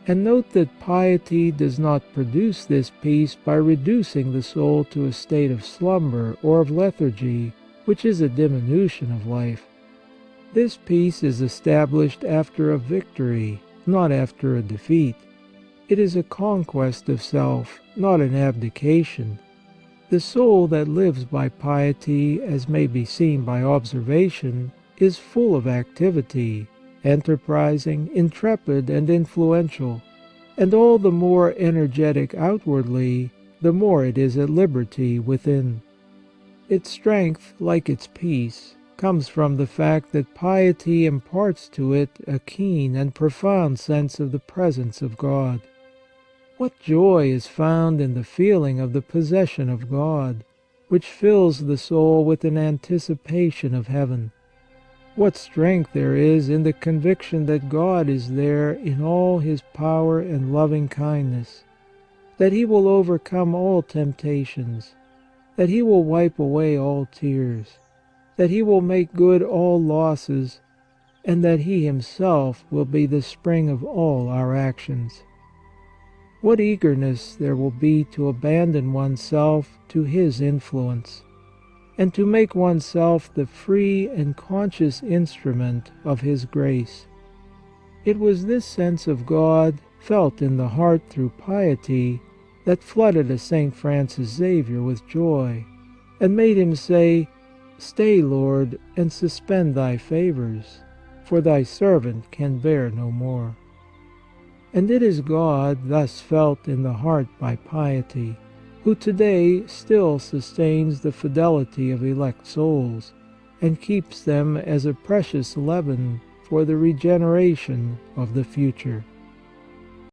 S1: And note that piety does not produce this peace by reducing the soul to a state of slumber or of lethargy, which is a diminution of life. This peace is established after a victory, not after a defeat. It is a conquest of self, not an abdication. The soul that lives by piety, as may be seen by observation, is full of activity, enterprising, intrepid, and influential, and all the more energetic outwardly, the more it is at liberty within. Its strength, like its peace, comes from the fact that piety imparts to it a keen and profound sense of the presence of God. What joy is found in the feeling of the possession of God, which fills the soul with an anticipation of heaven! What strength there is in the conviction that God is there in all His power and loving kindness, that He will overcome all temptations, that He will wipe away all tears, that He will make good all losses, and that He Himself will be the spring of all our actions. What eagerness there will be to abandon oneself to His influence, and to make oneself the free and conscious instrument of His grace. It was this sense of God, felt in the heart through piety, that flooded a St. Francis Xavier with joy, and made him say, "Stay, Lord, and suspend Thy favours, for Thy servant can bear no more." And it is God, thus felt in the heart by piety, who today still sustains the fidelity of elect souls, and keeps them as a precious leaven for the regeneration of the future.